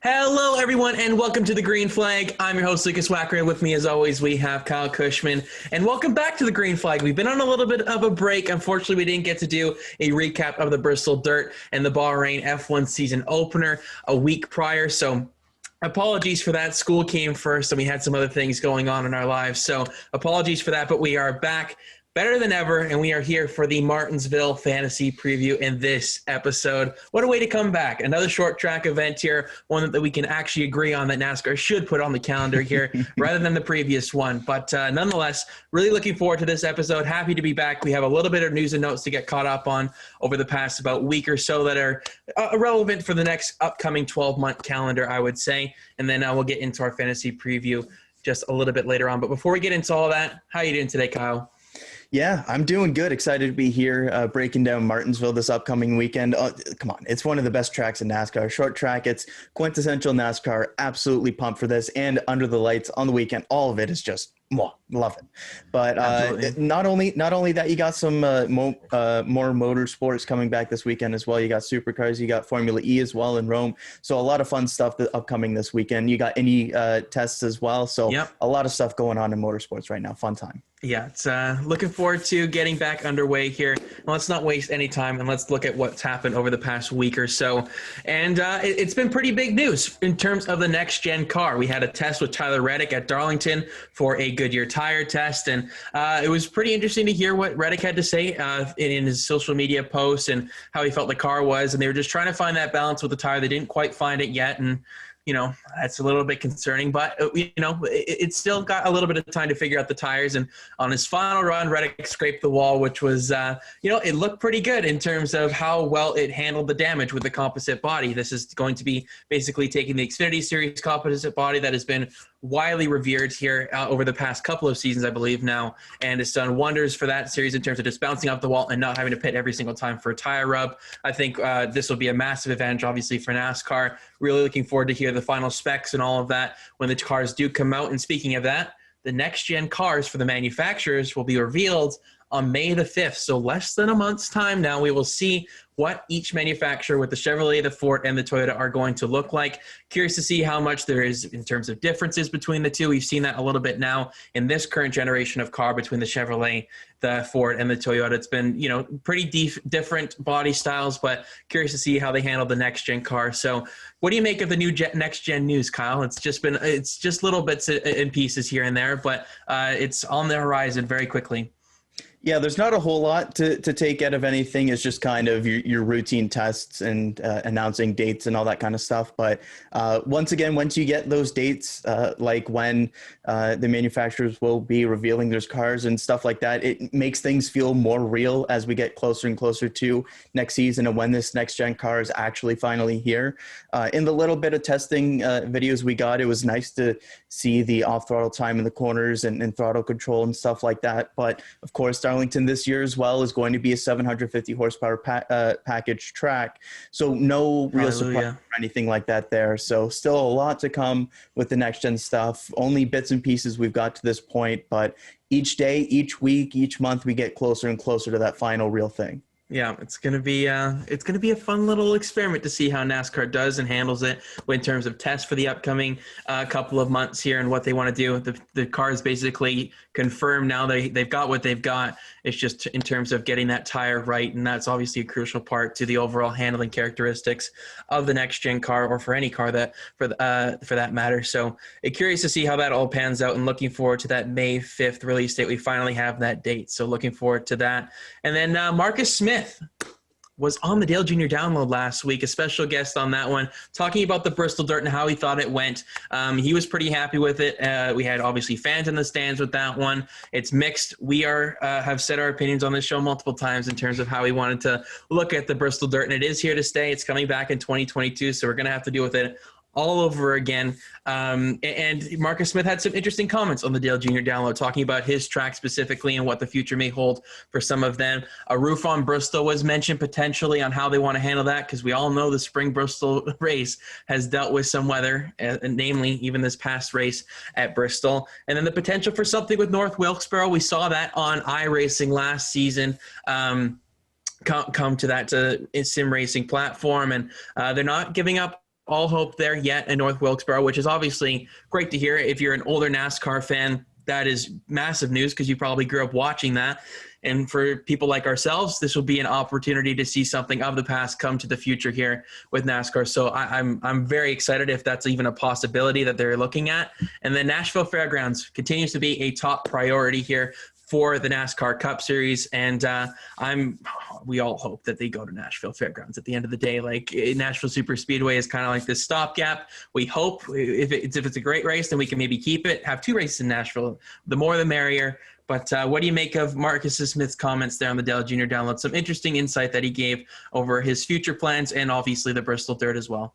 Hello, everyone, and welcome to the Green Flag. I'm your host, Lukas Wacker, and with me, as always, we have Kyle Cushman. And welcome back to the Green Flag. We've been on a little bit of a break. Unfortunately, we didn't get to do a recap of the Bristol Dirt and the Bahrain F1 season opener a week prior, so apologies for that. School came first, and we had some other things going on in our lives, so apologies for that, but we are back better than ever, and we are here for the Martinsville Fantasy Preview in this episode. What a way to come back. Another short track event here, one that we can actually agree on that NASCAR should put on the calendar here rather than the previous one. But nonetheless, really looking forward to this episode. Happy to be back. We have a little bit of news and notes to get caught up on over the past about week or so that are relevant for the next upcoming 12-month calendar, I would say. And then we'll get into our fantasy preview just a little bit later on. But before we get into all that, how are you doing today, Kyle? Yeah, I'm doing good. Excited to be here breaking down Martinsville this upcoming weekend. Come on, it's one of the best tracks in NASCAR. Short track, it's quintessential NASCAR. Absolutely pumped for this. And under the lights on the weekend, all of it is just love it. But not only that, you got some more motorsports coming back this weekend as well. You got supercars, you got Formula E as well in Rome. So a lot of fun stuff upcoming this weekend. You got Indy tests as well. So a lot of stuff going on in motorsports right now. Fun time. Yeah, it's looking forward to getting back underway here. Let's not waste any time, and let's look at what's happened over the past week or so. And it's been pretty big news in terms of the next-gen car. We had a test with Tyler Reddick at Darlington for a Goodyear tire test, and it was pretty interesting to hear what Reddick had to say in his social media posts and how he felt the car was. And they were just trying to find that balance with the tire. They didn't quite find it yet, and that's a little bit concerning, but, it's still got a little bit of time to figure out the tires. And on his final run, Reddick scraped the wall, which was, it looked pretty good in terms of how well it handled the damage with the composite body. This is going to be basically taking the Xfinity Series composite body that has been widely revered here over the past couple of seasons, I believe now, and it's done wonders for that series in terms of just bouncing off the wall and not having to pit every single time for a tire rub. I think this will be a massive advantage, obviously, for NASCAR. Really looking forward to hear the final specs and all of that when the cars do come out. And speaking of that, the next-gen cars for the manufacturers will be revealed on May the 5th, so less than a month's time now. We will see what each manufacturer with the Chevrolet, the Ford, and the Toyota are going to look like. Curious to see how much there is in terms of differences between the two. We've seen that a little bit now in this current generation of car between the Chevrolet, the Ford, and the Toyota. It's been, pretty different body styles, but curious to see how they handle the next-gen car. So what do you make of the new next-gen news, Kyle? It's just little bits and pieces here and there, but it's on the horizon very quickly. Yeah, there's not a whole lot to take out of anything. It's just kind of your routine tests and announcing dates and all that kind of stuff. But once you get those dates, like when the manufacturers will be revealing their cars and stuff like that, it makes things feel more real as we get closer and closer to next season and when this next-gen car is actually finally here. In the little bit of testing videos we got, it was nice to see the off-throttle time in the corners and throttle control and stuff like that. But, of course, Darlington this year as well is going to be a 750 horsepower package track. So no real surprise or anything like that there. So still a lot to come with the next gen stuff. Only bits and pieces we've got to this point, but each day, each week, each month, we get closer and closer to that final real thing. Yeah, it's gonna be a fun little experiment to see how NASCAR does and handles it in terms of tests for the upcoming couple of months here and what they want to do. The car is basically confirmed now. They've got what they've got. It's just in terms of getting that tire right, and that's obviously a crucial part to the overall handling characteristics of the next gen car, or for any car that for that matter. So curious to see how that all pans out, and looking forward to that May 5th release date. We finally have that date, so looking forward to that. And then Marcus Smith was on the Dale Jr. Download last week, a special guest on that one, talking about the Bristol Dirt and how he thought it went. He was pretty happy with it. We had obviously fans in the stands with that one. It's mixed. We have said our opinions on this show multiple times in terms of how we wanted to look at the Bristol Dirt, and it is here to stay. It's coming back in 2022, so we're going to have to deal with it all over again. And Marcus Smith had some interesting comments on the Dale Jr. Download, talking about his track specifically and what the future may hold for some of them. A roof on Bristol was mentioned potentially on how they want to handle that, because we all know the spring Bristol race has dealt with some weather, namely even this past race at Bristol. And then the potential for something with North Wilkesboro. We saw that on iRacing last season. Come to that sim racing platform, and they're not giving up all hope there yet in North Wilkesboro, which is obviously great to hear. If you're an older NASCAR fan, that is massive news because you probably grew up watching that. And for people like ourselves, this will be an opportunity to see something of the past come to the future here with NASCAR. So I'm very excited if that's even a possibility that they're looking at. And then Nashville Fairgrounds continues to be a top priority here for the NASCAR Cup Series, and we all hope that they go to Nashville Fairgrounds at the end of the day. Like, Nashville Super Speedway is kind of like this stopgap. We hope if it's a great race, then we can maybe keep it, have 2 races in Nashville. The more the merrier. But what do you make of Marcus Smith's comments there on the Dell Jr. Download? Some interesting insight that he gave over his future plans and obviously the Bristol Dirt as well.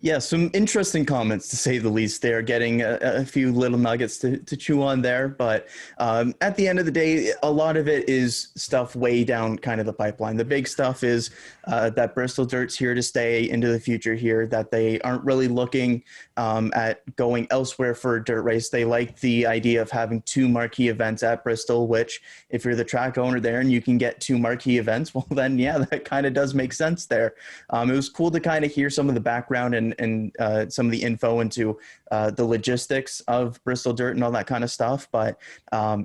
Yeah, some interesting comments to say the least there, getting a few little nuggets to chew on there. But at the end of the day, a lot of it is stuff way down kind of the pipeline. The big stuff is that Bristol Dirt's here to stay into the future here, that they aren't really looking at going elsewhere for a dirt race. They like the idea of having 2 marquee events at Bristol, which if you're the track owner there and you can get 2 marquee events, well then, yeah, that kind of does make sense there. It was cool to kind of hear some of the background and some of the info into the logistics of Bristol Dirt and all that kind of stuff. But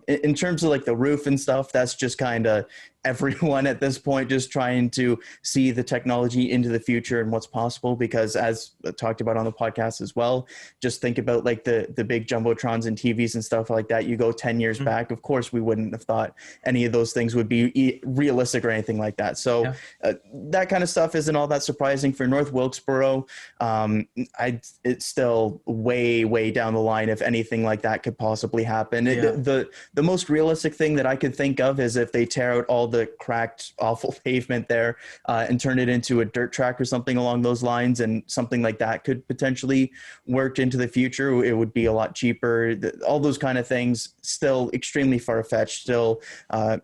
in terms of like the roof and stuff, that's just kind of everyone at this point just trying to see the technology into the future and what's possible, because as talked about on the podcast as well, just think about like the big jumbotrons and TVs and stuff like that. You go 10 years back, of course we wouldn't have thought any of those things would be realistic or anything like that. So that kind of stuff isn't all that surprising for North Wilkesboro. It's still way down the line if anything like that could possibly happen. The most realistic thing that I could think of is if they tear out all the cracked, awful pavement there and turn it into a dirt track or something along those lines, and something like that could potentially work into the future. It would be a lot cheaper. All those kind of things still extremely far-fetched, still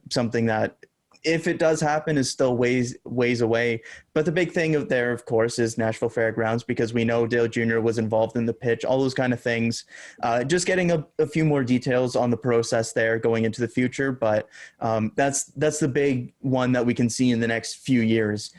something that if it does happen is still ways away. But the big thing there, of course, is Nashville Fairgrounds, because we know Dale Jr. was involved in the pitch, all those kind of things. Just getting a few more details on the process there going into the future. But that's the big one that we can see in the next few years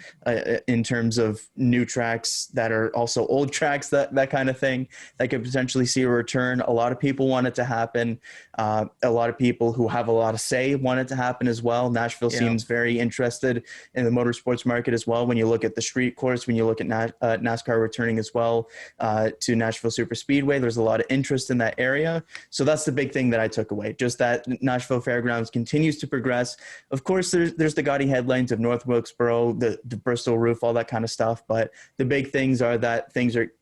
in terms of new tracks that are also old tracks, that kind of thing, that could potentially see a return. A lot of people want it to happen. A lot of people who have a lot of say want it to happen as well. Nashville seems very interested in the motorsports market as well. When you look at the street course, when you look at NASCAR returning as well to Nashville Super Speedway, there's a lot of interest in that area. So that's the big thing that I took away, just that Nashville Fairgrounds continues to progress. Of course, there's the gaudy headlines of North Wilkesboro, the Bristol roof, all that kind of stuff. But the big things are that things are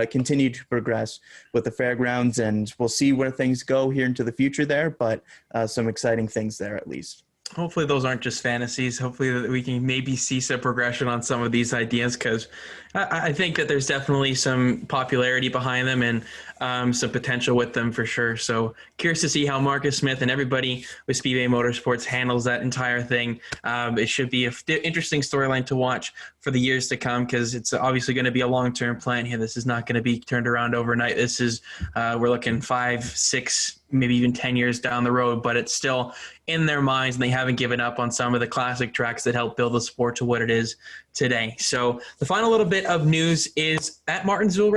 continue to progress with the fairgrounds, and we'll see where things go here into the future there. But some exciting things there at least. Hopefully those aren't just fantasies. Hopefully that we can maybe see some progression on some of these ideas, because I think that there's definitely some popularity behind them and some potential with them for sure. So curious to see how Marcus Smith and everybody with Speedway Motorsports handles that entire thing. It should be an interesting storyline to watch for the years to come, because it's obviously going to be a long-term plan here. This is not going to be turned around overnight. This is we're looking 5, 6, maybe even 10 years down the road, but it's still in their minds, and they haven't given up on some of the classic tracks that help build the sport to what it is today. So the final little bit of news is at Martinsville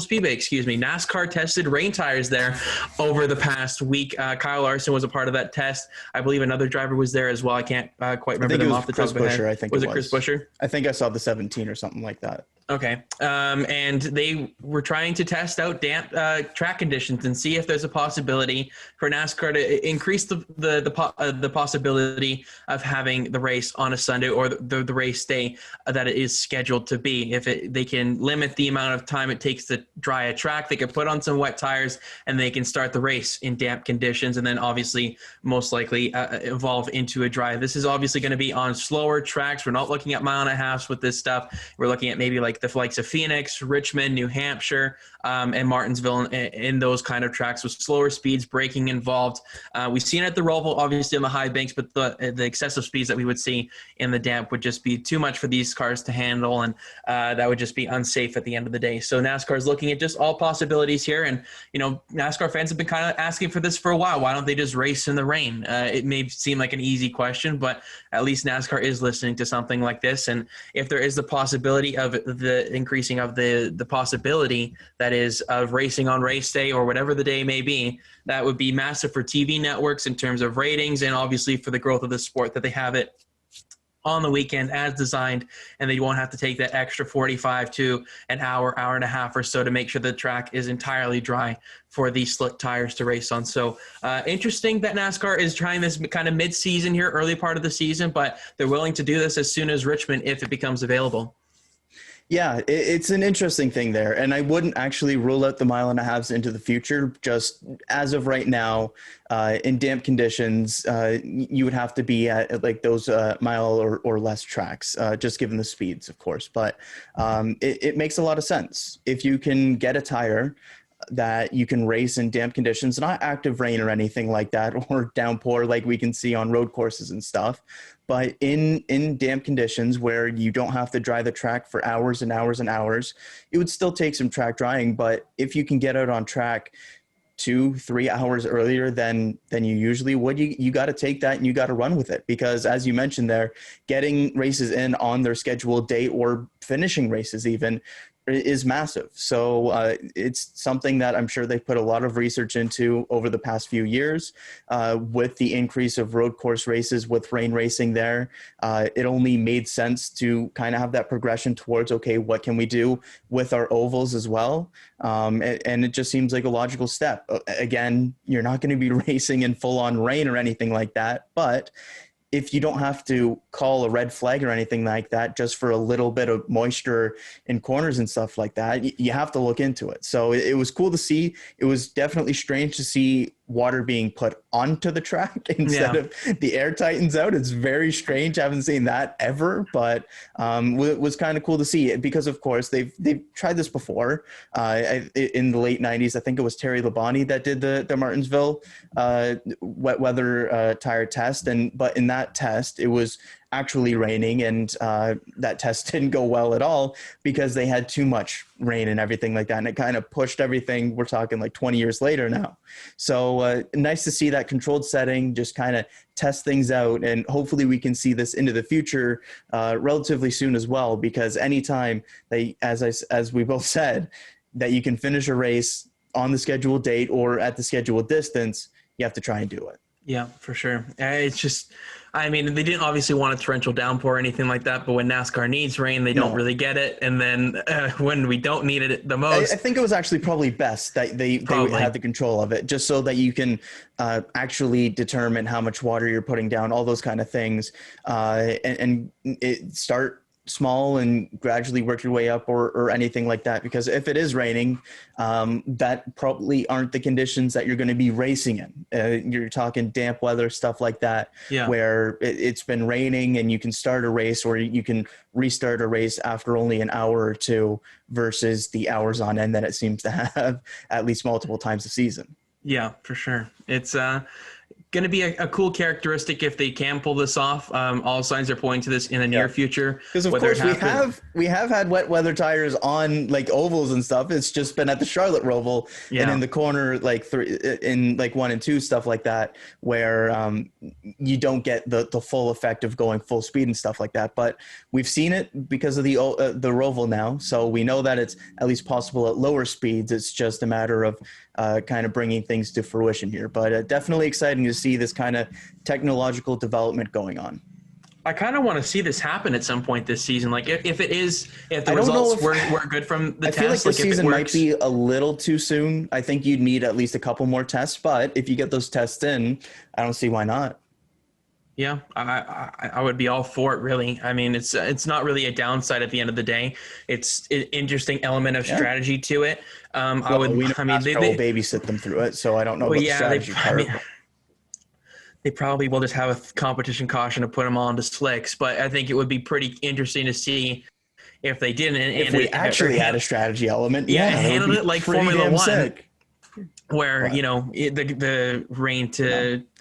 Speedway, NASCAR tested rain tires there over the past week. Kyle Larson was a part of that test. I believe another driver was there as well. I can't quite remember them off the top of my head. I think was it Chris Buescher? I think I saw the 17 or something like that. Okay. And they were trying to test out damp track conditions and see if there's a possibility for NASCAR to increase the possibility of having the race on a Sunday, or the race day that it is scheduled to be. If they can limit the amount of time it takes to dry a track, they can put on some wet tires and they can start the race in damp conditions, and then obviously most likely evolve into a dry. This is obviously going to be on slower tracks. We're not looking at 1.5 with this stuff. We're looking at maybe like the likes of Phoenix, Richmond, New Hampshire, and Martinsville, in those kind of tracks with slower speeds, braking involved. We've seen it at the Roval, obviously on the high banks, but the excessive speeds that we would see in the damp would just be too much for these cars to handle, and that would just be unsafe at the end of the day. So NASCAR is looking at just all possibilities here, and NASCAR fans have been kind of asking for this for a while. Why don't they just race in the rain? It may seem like an easy question, but at least NASCAR is listening to something like this, and if there is the possibility of the increasing of the possibility that is of racing on race day or whatever the day may be. That would be massive for TV networks in terms of ratings, and obviously for the growth of the sport, that they have it on the weekend as designed, and they won't have to take that extra 45 to an hour and a half or so to make sure the track is entirely dry for these slick tires to race on. So interesting that NASCAR is trying this kind of mid-season here, early part of the season, but they're willing to do this as soon as Richmond if it becomes available. Yeah, it's an interesting thing there. And I wouldn't actually rule out the mile and a halves into the future. Just as of right now, in damp conditions, you would have to be at like those mile or less tracks, just given the speeds, of course. But it makes a lot of sense. If you can get a tire that you can race in damp conditions, not active rain or anything like that, or downpour like we can see on road courses and stuff, but in damp conditions where you don't have to dry the track for hours and hours and hours, it would still take some track drying. But if you can get out on track 2-3 hours earlier than you usually would, you got to take that and you got to run with it, because as you mentioned there, getting races in on their scheduled date or finishing races even is massive. So it's something that I'm sure they've put a lot of research into over the past few years. With the increase of road course races with rain racing there, it only made sense to kind of have that progression towards, okay, what can we do with our ovals as well? And it just seems like a logical step. Again, you're not going to be racing in full on rain or anything like that, but if you don't have to call a red flag or anything like that, just for a little bit of moisture in corners and stuff like that, you have to look into it. So it was cool to see. It was definitely strange to see water being put onto the track instead of the air tightens out. It's very strange. I haven't seen that ever, but it was kind of cool to see it, because of course they've tried this before. In the late 90s, I think it was Terry Labonte that did the Martinsville wet weather tire test. But in that test, it was actually raining, and that test didn't go well at all because they had too much rain and everything like that, and it kind of pushed everything. We're talking like 20 years later now. So nice to see that controlled setting just kind of test things out, and hopefully we can see this into the future relatively soon as well, because anytime they, as we both said, that you can finish a race on the scheduled date or at the scheduled distance, you have to try and do it. Yeah, for sure. It's just, I mean, they didn't obviously want a torrential downpour or anything like that, but when NASCAR needs rain, they don't really get it. And then when we don't need it the most. I think it was actually probably best that they had the control of it, just so that you can actually determine how much water you're putting down, all those kind of things, and start small and gradually work your way up or anything like that. Because if it is raining, that probably aren't the conditions that you're going to be racing in. You're talking damp weather, stuff like that, where it's been raining and you can start a race or you can restart a race after only an hour or two versus the hours on end that it seems to have at least multiple times a season. Yeah, for sure. It's going to be a cool characteristic if they can pull this off. All signs are pointing to this in the near future. Because of course we have had wet weather tires on like ovals and stuff. It's just been at the Charlotte Roval and in the corner, like in like 1 and 2, stuff like that, where you don't get the full effect of going full speed and stuff like that. But we've seen it because of the Roval now, so we know that it's at least possible at lower speeds. It's just a matter of kind of bringing things to fruition here. But definitely exciting to see this kind of technological development going on. I kind of want to see this happen at some point this season. Like if the results were good from the test. I feel like this season might be a little too soon. I think you'd need at least a couple more tests, but if you get those tests in, I don't see why not. Yeah, I would be all for it, really. I mean, it's not really a downside at the end of the day. It's an interesting element of strategy to it. They babysit them through it, so I don't know about the strategy part. They probably will just have a competition caution to put them all into slicks, but I think it would be pretty interesting to see if they didn't. If we actually had a strategy element, handled it like Formula One. Sick. Where the rain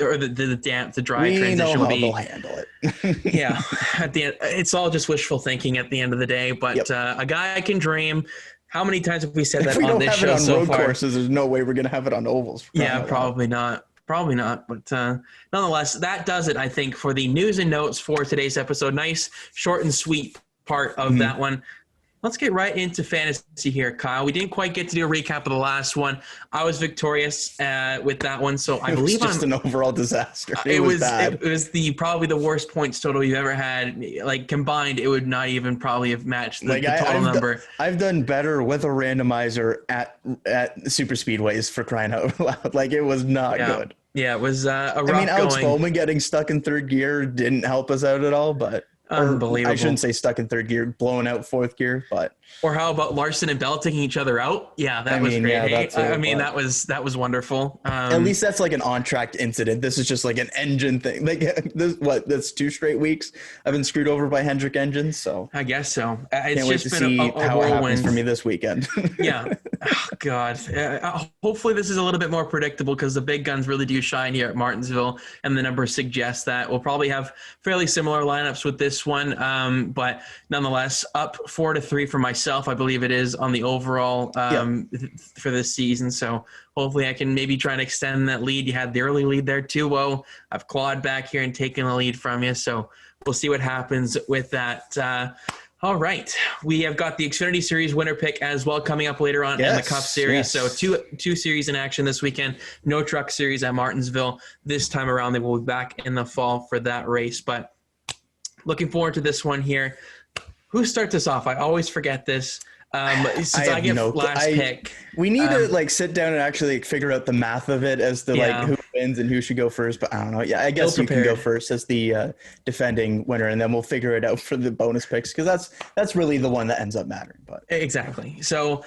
or the damp to dry transition will be. They'll handle it. Yeah, at the end, it's all just wishful thinking at the end of the day. But a guy can dream. How many times have we said that on this show so far? If we don't have it on road courses, there's no way we're going to have it on ovals. Probably not. Probably not. But nonetheless, that does it, I think, for the news and notes for today's episode. Nice, short and sweet part of that one. Let's get right into fantasy here, Kyle. We didn't quite get to do a recap of the last one. I was victorious with that one, so I believe it was just an overall disaster. It was bad. It was probably the worst points total you've ever had. Like combined, it would not even probably have matched the total number. I've done better with a randomizer at super speedways, for crying out loud. Like, it was not good. Yeah, it was a rough going. Alex Bowman getting stuck in third gear didn't help us out at all, but unbelievable. I shouldn't say stuck in third gear, blowing out fourth gear, but. Or how about Larson and Bell taking each other out? Yeah, that was great. Yeah, that was wonderful. At least that's like an on-track incident. This is just like an engine thing. Like, that's 2 straight weeks I've been screwed over by Hendrick engines. So I guess so. It's can't wait just to been see a how it whirlwind happens for me this weekend. Yeah. Oh, God. Hopefully this is a little bit more predictable because the big guns really do shine here at Martinsville, and the numbers suggest that. We'll probably have fairly similar lineups with this one, but nonetheless, up 4-3 for myself, I believe it is, on the overall for this season. So hopefully I can maybe try and extend that lead. You had the early lead there too. Well, I've clawed back here and taken the lead from you. So we'll see what happens with that. All right. We have got the Xfinity Series winner pick as well coming up later on in the Cup Series. Yes. So two series in action this weekend. No Truck Series at Martinsville this time around. They will be back in the fall for that race. But looking forward to this one here. Who starts us off? I always forget this. Since I get last pick. We need to sit down and actually figure out the math of it as to who wins and who should go first. But I don't know. Yeah, I guess you can go first as the defending winner, and then we'll figure it out for the bonus picks, because that's really the one that ends up mattering. But exactly. So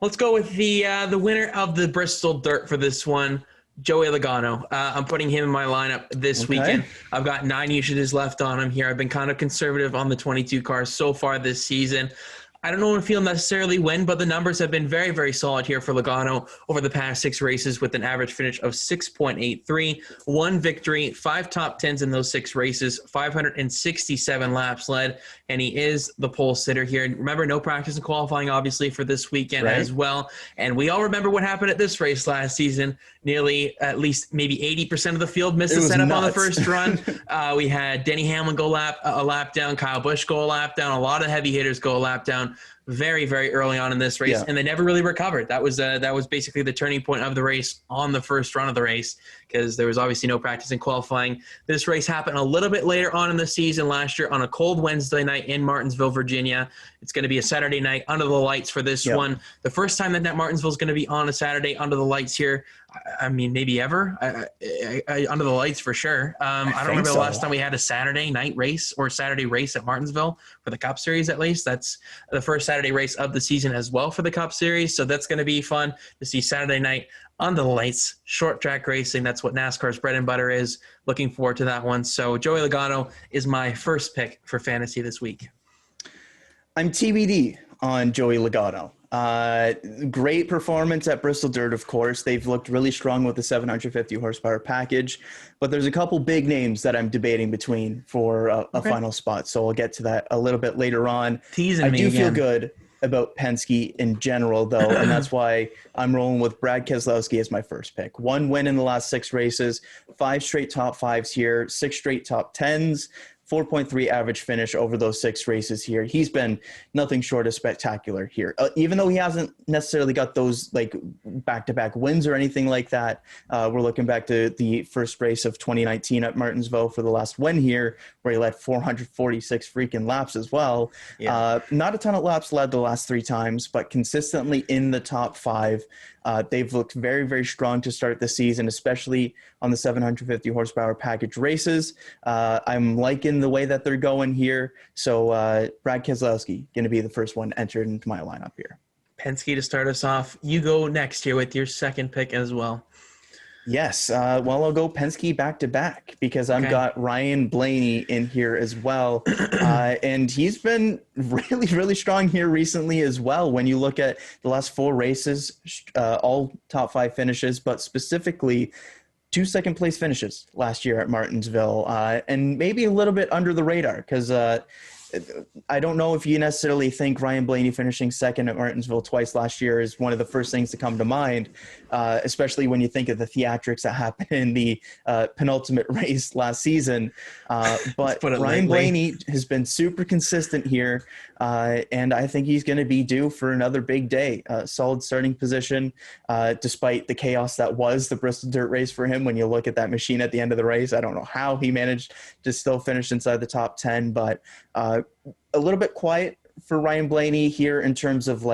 let's go with the winner of the Bristol Dirt for this one, Joey Logano. I'm putting him in my lineup this weekend. I've got 9 usages left on him here. I've been kind of conservative on the 22 cars so far this season. I don't know if he'll necessarily win, but the numbers have been very, very solid here for Logano over the past 6 races with an average finish of 6.83, 1 victory, 5 top 10s in those 6 races, 567 laps led, and he is the pole sitter here. And remember, no practice and qualifying, obviously, for this weekend as well. And we all remember what happened at this race last season. Nearly, at least maybe 80% of the field missed the setup on the first run. We had Denny Hamlin go a lap down, Kyle Busch go a lap down, a lot of heavy hitters go a lap down very, very early on in this race, and they never really recovered. That was basically the turning point of the race on the first run of the race, because there was obviously no practice in qualifying. This race happened a little bit later on in the season last year on a cold Wednesday night in Martinsville, Virginia. It's going to be a Saturday night under the lights for this one. The first time that Martinsville is going to be on a Saturday under the lights here, I mean, maybe ever. Under the lights for sure. I don't remember the last time we had a Saturday night race or Saturday race at Martinsville for the Cup Series, at least. That's the first Saturday race of the season as well for the Cup Series. So that's going to be fun to see Saturday night under the lights, short track racing. That's what NASCAR's bread and butter is. Looking forward to that one. So Joey Logano is my first pick for fantasy this week. I'm TBD on Joey Logano. Great performance at Bristol Dirt, of course. They've looked really strong with the 750 horsepower package, but there's a couple big names that I'm debating between for a final spot. So I'll get to that a little bit later on. I do feel good about Penske in general, though, and that's why I'm rolling with Brad Keselowski as my first pick. 1 win in the last 6 races, 5 straight top 5s here, 6 straight top 10s, 4.3 average finish over those 6 races here. He's been nothing short of spectacular here. Even though he hasn't necessarily got those like back-to-back wins or anything like that, we're looking back to the first race of 2019 at Martinsville for the last win here, where he led 446 freaking laps as well. Not a ton of laps led the last 3 times, but consistently in the top 5. They've looked very, very strong to start the season, especially on the 750 horsepower package races. I'm liking the way that they're going here. So Brad Keselowski going to be the first one entered into my lineup here. Penske to start us off. You go next here with your second pick as well. Yes. Well, I'll go Penske back-to-back because I've got Ryan Blaney in here as well. And he's been really, really strong here recently as well. When you look at the last 4 races, all top 5 finishes, but specifically 2 second-place finishes last year at Martinsville, and maybe a little bit under the radar because I don't know if you necessarily think Ryan Blaney finishing second at Martinsville twice last year is one of the first things to come to mind, especially when you think of the theatrics that happened in the penultimate race last season. But Ryan Blaney has been super consistent here, and I think he's going to be due for another big day. Solid starting position, despite the chaos that was the Bristol Dirt Race for him. When you look at that machine at the end of the race, I don't know how he managed to still finish inside the top 10, but a little bit quiet for Ryan Blaney here in terms of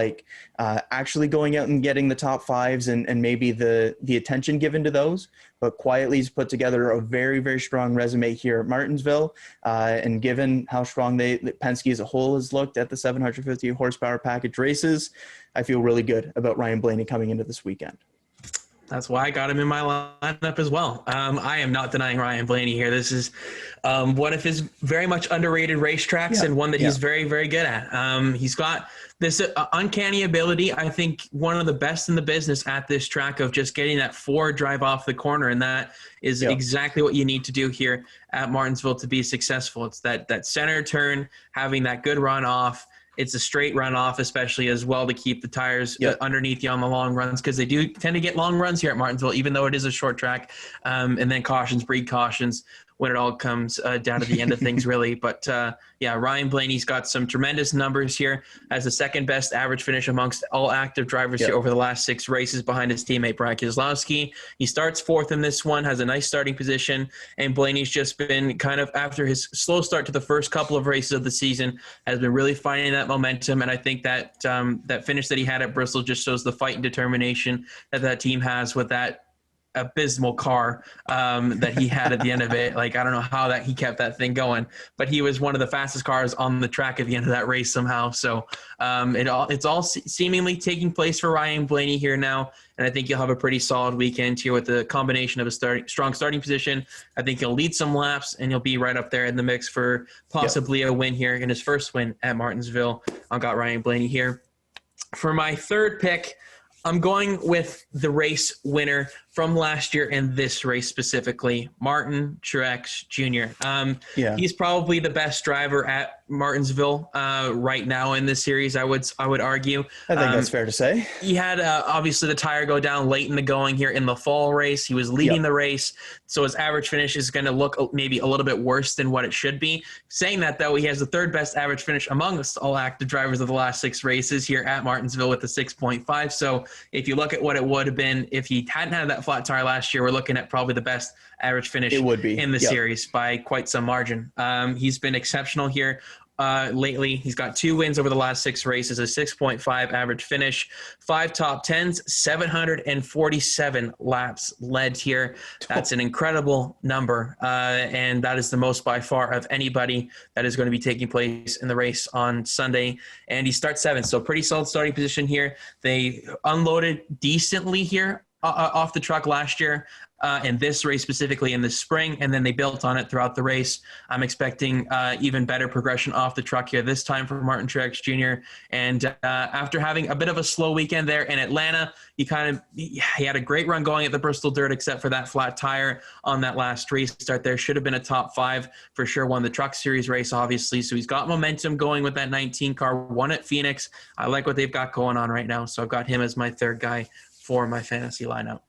actually going out and getting the top fives and maybe the attention given to those, but quietly he's put together a very, very strong resume here at Martinsville. And given how strong Penske as a whole has looked at the 750 horsepower package races, I feel really good about Ryan Blaney coming into this weekend. That's why I got him in my lineup as well. I am not denying Ryan Blaney here. This is one of his very much underrated racetracks and one that he's very, very good at. He's got this uncanny ability, I think one of the best in the business at this track, of just getting that forward drive off the corner. And that is exactly what you need to do here at Martinsville to be successful. It's that center turn, having that good run off. It's a straight run off, especially as well, to keep the tires underneath you on the long runs, because they do tend to get long runs here at Martinsville, even though it is a short track. And then cautions breed cautions when it all comes down to the end of things, really. But Ryan Blaney's got some tremendous numbers here, has the second best average finish amongst all active drivers here over the last 6 races behind his teammate Brian Keselowski. He starts 4th in this one, has a nice starting position, and Blaney's just been kind of, after his slow start to the first couple of races of the season, has been really finding that momentum. And I think that that finish that he had at Bristol just shows the fight and determination that team has with that abysmal car that he had at the end of it. I don't know how that he kept that thing going, but he was one of the fastest cars on the track at the end of that race somehow. So it's all seemingly taking place for Ryan Blaney here now, and I think you'll have a pretty solid weekend here with the combination of a strong starting position. I think he'll lead some laps, and he'll be right up there in the mix for possibly a win here in his first win at Martinsville. I've got Ryan Blaney here. For my third pick, I'm going with the race winner from last year and this race specifically, Martin Truex Jr. He's probably the best driver at Martinsville right now in this series, I would argue. I think that's fair to say. He had obviously the tire go down late in the going here in the fall race. He was leading the race, so his average finish is going to look maybe a little bit worse than what it should be. Saying that, though, he has the 3rd best average finish amongst all active drivers of the last 6 races here at Martinsville with a 6.5. So if you look at what it would have been if he hadn't had that flat tire last year, we're looking at probably the best average finish in the series by quite some margin. He's been exceptional here lately. He's got 2 wins over the last 6 races, a 6.5 average finish, 5 top 10s, 747 laps led here. That's an incredible number, and that is the most by far of anybody that is going to be taking place in the race on Sunday. And he starts 7th, so pretty solid starting position here. They unloaded decently here off the truck last year, and this race specifically in the spring, and then they built on it throughout the race. I'm expecting even better progression off the truck here this time for Martin Truex Jr. And after having a bit of a slow weekend there in Atlanta, he had a great run going at the Bristol Dirt, except for that flat tire on that last restart there. Should have been a top 5 for sure. Won the Truck Series race, obviously. So he's got momentum going with that 19 car. Won at Phoenix. I like what they've got going on right now. So I've got him as my 3rd guy for my fantasy lineup.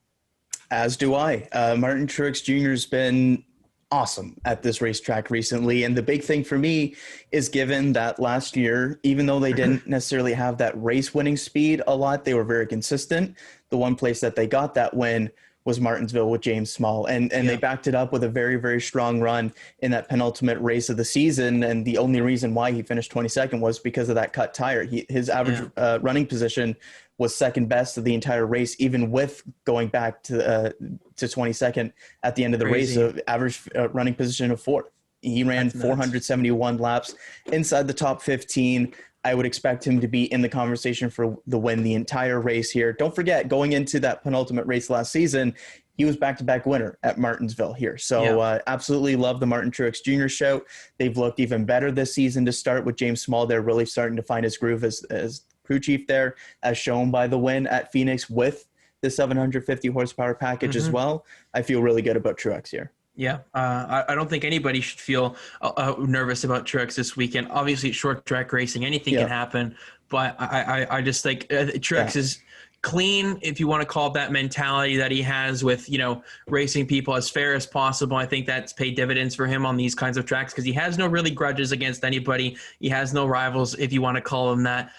As do I. Martin Truex Jr. has been awesome at this racetrack recently. And the big thing for me is, given that last year, even though they didn't necessarily have that race winning speed a lot, they were very consistent. The one place that they got that win was Martinsville with James Small. And they backed it up with a very, very strong run in that penultimate race of the season. And the only reason why he finished 22nd was because of that cut tire. His average running position was 2nd best of the entire race, even with going back to 22nd at the end of the race, of average running position of 4th. He ran 471 laps inside the top 15. I would expect him to be in the conversation for the win the entire race here. Don't forget, going into that penultimate race last season, he was back-to-back winner at Martinsville here. So absolutely love the Martin Truex Jr. shout. They've looked even better this season to start with James Small. They're really starting to find his groove as crew chief there, as shown by the win at Phoenix with the 750 horsepower package as well. I feel really good about Truex here. Yeah, I don't think anybody should feel nervous about Truex this weekend. Obviously, it's short track racing; anything can Yeah. happen. But I just think Yeah. Truex is clean, if you want to call it that mentality that he has with racing people as fair as possible. I think that's paid dividends for him on these kinds of tracks because he has no really grudges against anybody. He has no rivals, if you want to call them that.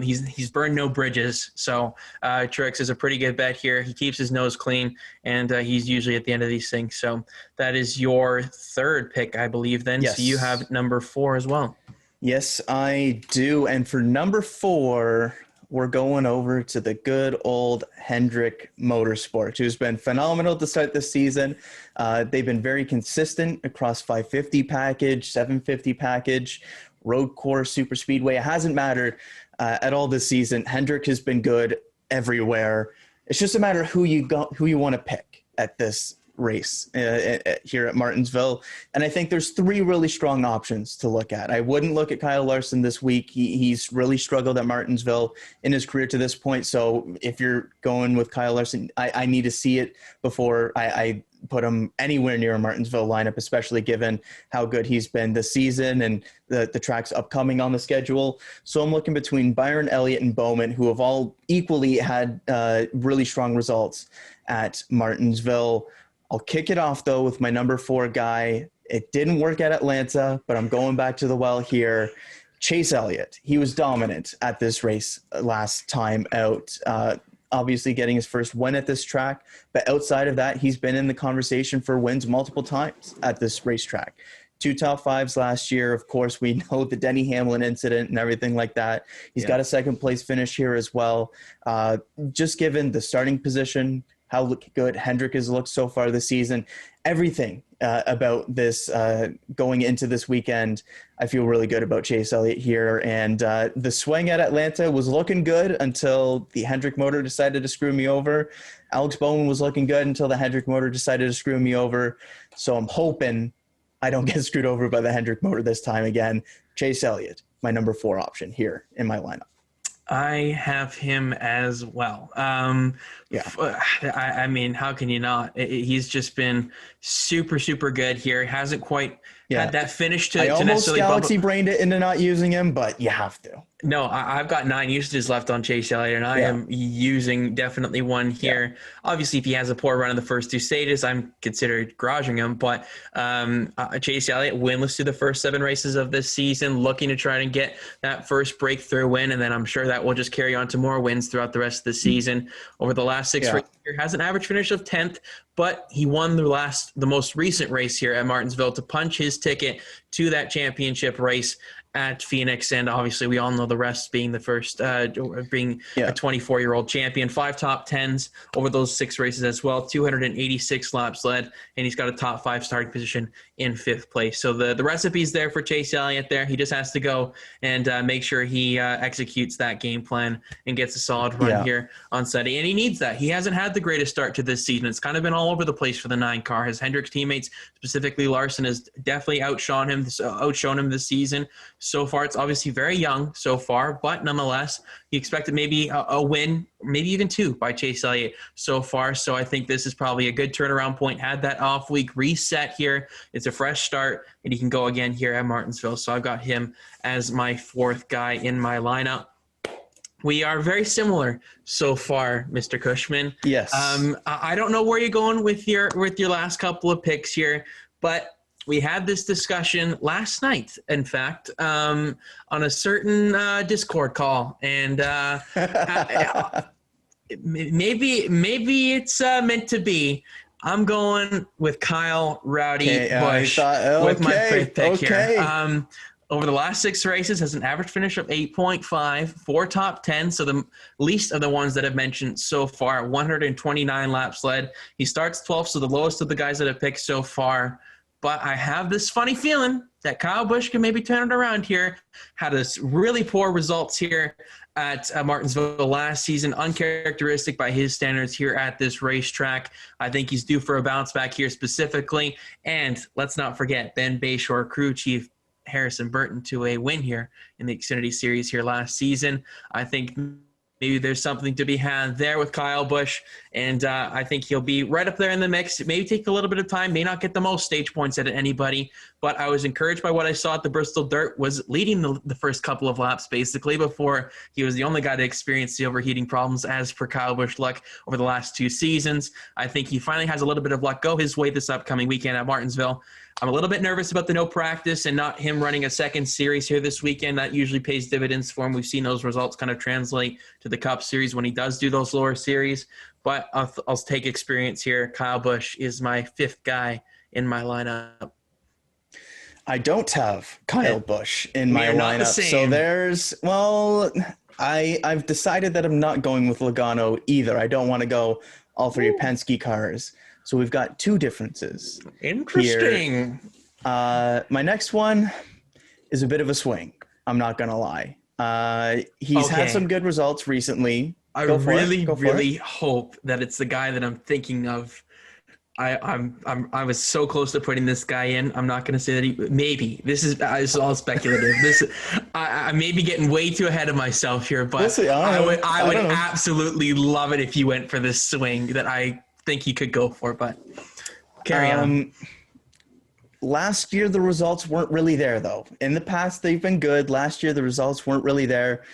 He's burned no bridges. So Truex is a pretty good bet here. He keeps his nose clean, and he's usually at the end of these things. So that is your third pick, I believe, then. Yes. So you have number 4 as well. Yes, I do. And for number 4, we're going over to the good old Hendrick Motorsports, who's been phenomenal to start this season. They've been very consistent across 550 package, 750 package, road course, super speedway. It hasn't mattered at all this season. Hendrick has been good everywhere. It's just a matter of who you want to pick at this race here at Martinsville. And I think there's 3 really strong options to look at. I wouldn't look at Kyle Larson this week. He's really struggled at Martinsville in his career to this point. So if you're going with Kyle Larson, I need to see it before I put him anywhere near a Martinsville lineup, especially given how good he's been this season and the tracks upcoming on the schedule. So I'm looking between Byron Elliott and Bowman, who have all equally had really strong results at Martinsville. I'll kick it off, though, with my number 4 guy. It didn't work at Atlanta, but I'm going back to the well here. Chase Elliott. He was dominant at this race last time out, obviously getting his first win at this track. But outside of that, he's been in the conversation for wins multiple times at this racetrack. 2 top 5s last year. Of course, we know the Denny Hamlin incident and everything like that. He's got a second place finish here as well. Just given the starting position, how good Hendrick has looked so far this season, everything about this going into this weekend, I feel really good about Chase Elliott here. And the swing at Atlanta was looking good until the Hendrick motor decided to screw me over. Alex Bowman was looking good until the Hendrick motor decided to screw me over. So I'm hoping I don't get screwed over by the Hendrick motor this time again. Chase Elliott, my number 4 option here in my lineup. I have him as well. I mean, how can you not? He's just been super, super good here. Hasn't quite had that finish to almost necessarily galaxy brained it into not using him, but you have to. No, I've got 9 usages left on Chase Elliott, and I am using definitely one here. Yeah. Obviously, if he has a poor run in the first 2 stages, I'm considered garaging him. But Chase Elliott winless through the first 7 races of this season, looking to try to get that first breakthrough win, and then I'm sure that will just carry on to more wins throughout the rest of the season. Over the last 6 races here, has an average finish of 10th, but he won the most recent race here at Martinsville to punch his ticket to that championship race at Phoenix, and obviously we all know the rest being the first, being a 24-year-old champion. 5 top 10s over those 6 races as well, 286 laps led, and he's got a top 5 starting position in 5th place. So the recipe's there for Chase Elliott there. He just has to go and make sure he executes that game plan and gets a solid run here on Sunday, and he needs that. He hasn't had the greatest start to this season. It's kind of been all over the place for the 9 car. His Hendrick's teammates, specifically Larson, has definitely outshone him this season. So far, it's obviously very young so far, but nonetheless, you expected maybe a win, maybe even 2 by Chase Elliott so far. So I think this is probably a good turnaround point. Had that off week, reset here. It's a fresh start, and he can go again here at Martinsville. So I've got him as my 4th guy in my lineup. We are very similar so far, Mr. Cushman. Yes. I don't know where you're going with your last couple of picks here, but we had this discussion last night, in fact, on a certain Discord call, and maybe it's meant to be. I'm going with Kyle Rowdy Busch with my 5th pick here. Over the last 6 races, has an average finish of 8.5, 4 top 10, so the least of the ones that I've mentioned so far, 129 laps led. He starts 12th, so the lowest of the guys that I've picked so far. But I have this funny feeling that Kyle Busch can maybe turn it around here. Had this really poor results here at Martinsville last season, uncharacteristic by his standards here at this racetrack. I think he's due for a bounce back here specifically. And let's not forget Ben Bayshore crew chief Harrison Burton to a win here in the Xfinity Series here last season. I think maybe there's something to be had there with Kyle Busch, and I think he'll be right up there in the mix. It may take a little bit of time, may not get the most stage points out of anybody, but I was encouraged by what I saw at the Bristol Dirt, was leading the first couple of laps basically before he was the only guy to experience the overheating problems as per Kyle Busch luck over the last 2 seasons. I think he finally has a little bit of luck go his way this upcoming weekend at Martinsville. I'm a little bit nervous about the no practice and not him running a second series here this weekend. That usually pays dividends for him. We've seen those results kind of translate to the Cup Series when he does do those lower series. But I'll take experience here. Kyle Busch is my 5th guy in my lineup. I don't have Kyle Busch in my lineup. So I've decided that I'm not going with Logano either. I don't want to go all 3 Penske cars. So we've got 2 differences. Interesting. My next one is a bit of a swing. I'm not going to lie. He's had some good results recently. I really hope that it's the guy that I'm thinking of. I was so close to putting this guy in. I'm not going to say that maybe this is all speculative. I may be getting way too ahead of myself here, but I would absolutely love it if you went for this swing that I think he could go for, but carry on. Last year, the results weren't really there, though. In the past, they've been good. Last year, the results weren't really there.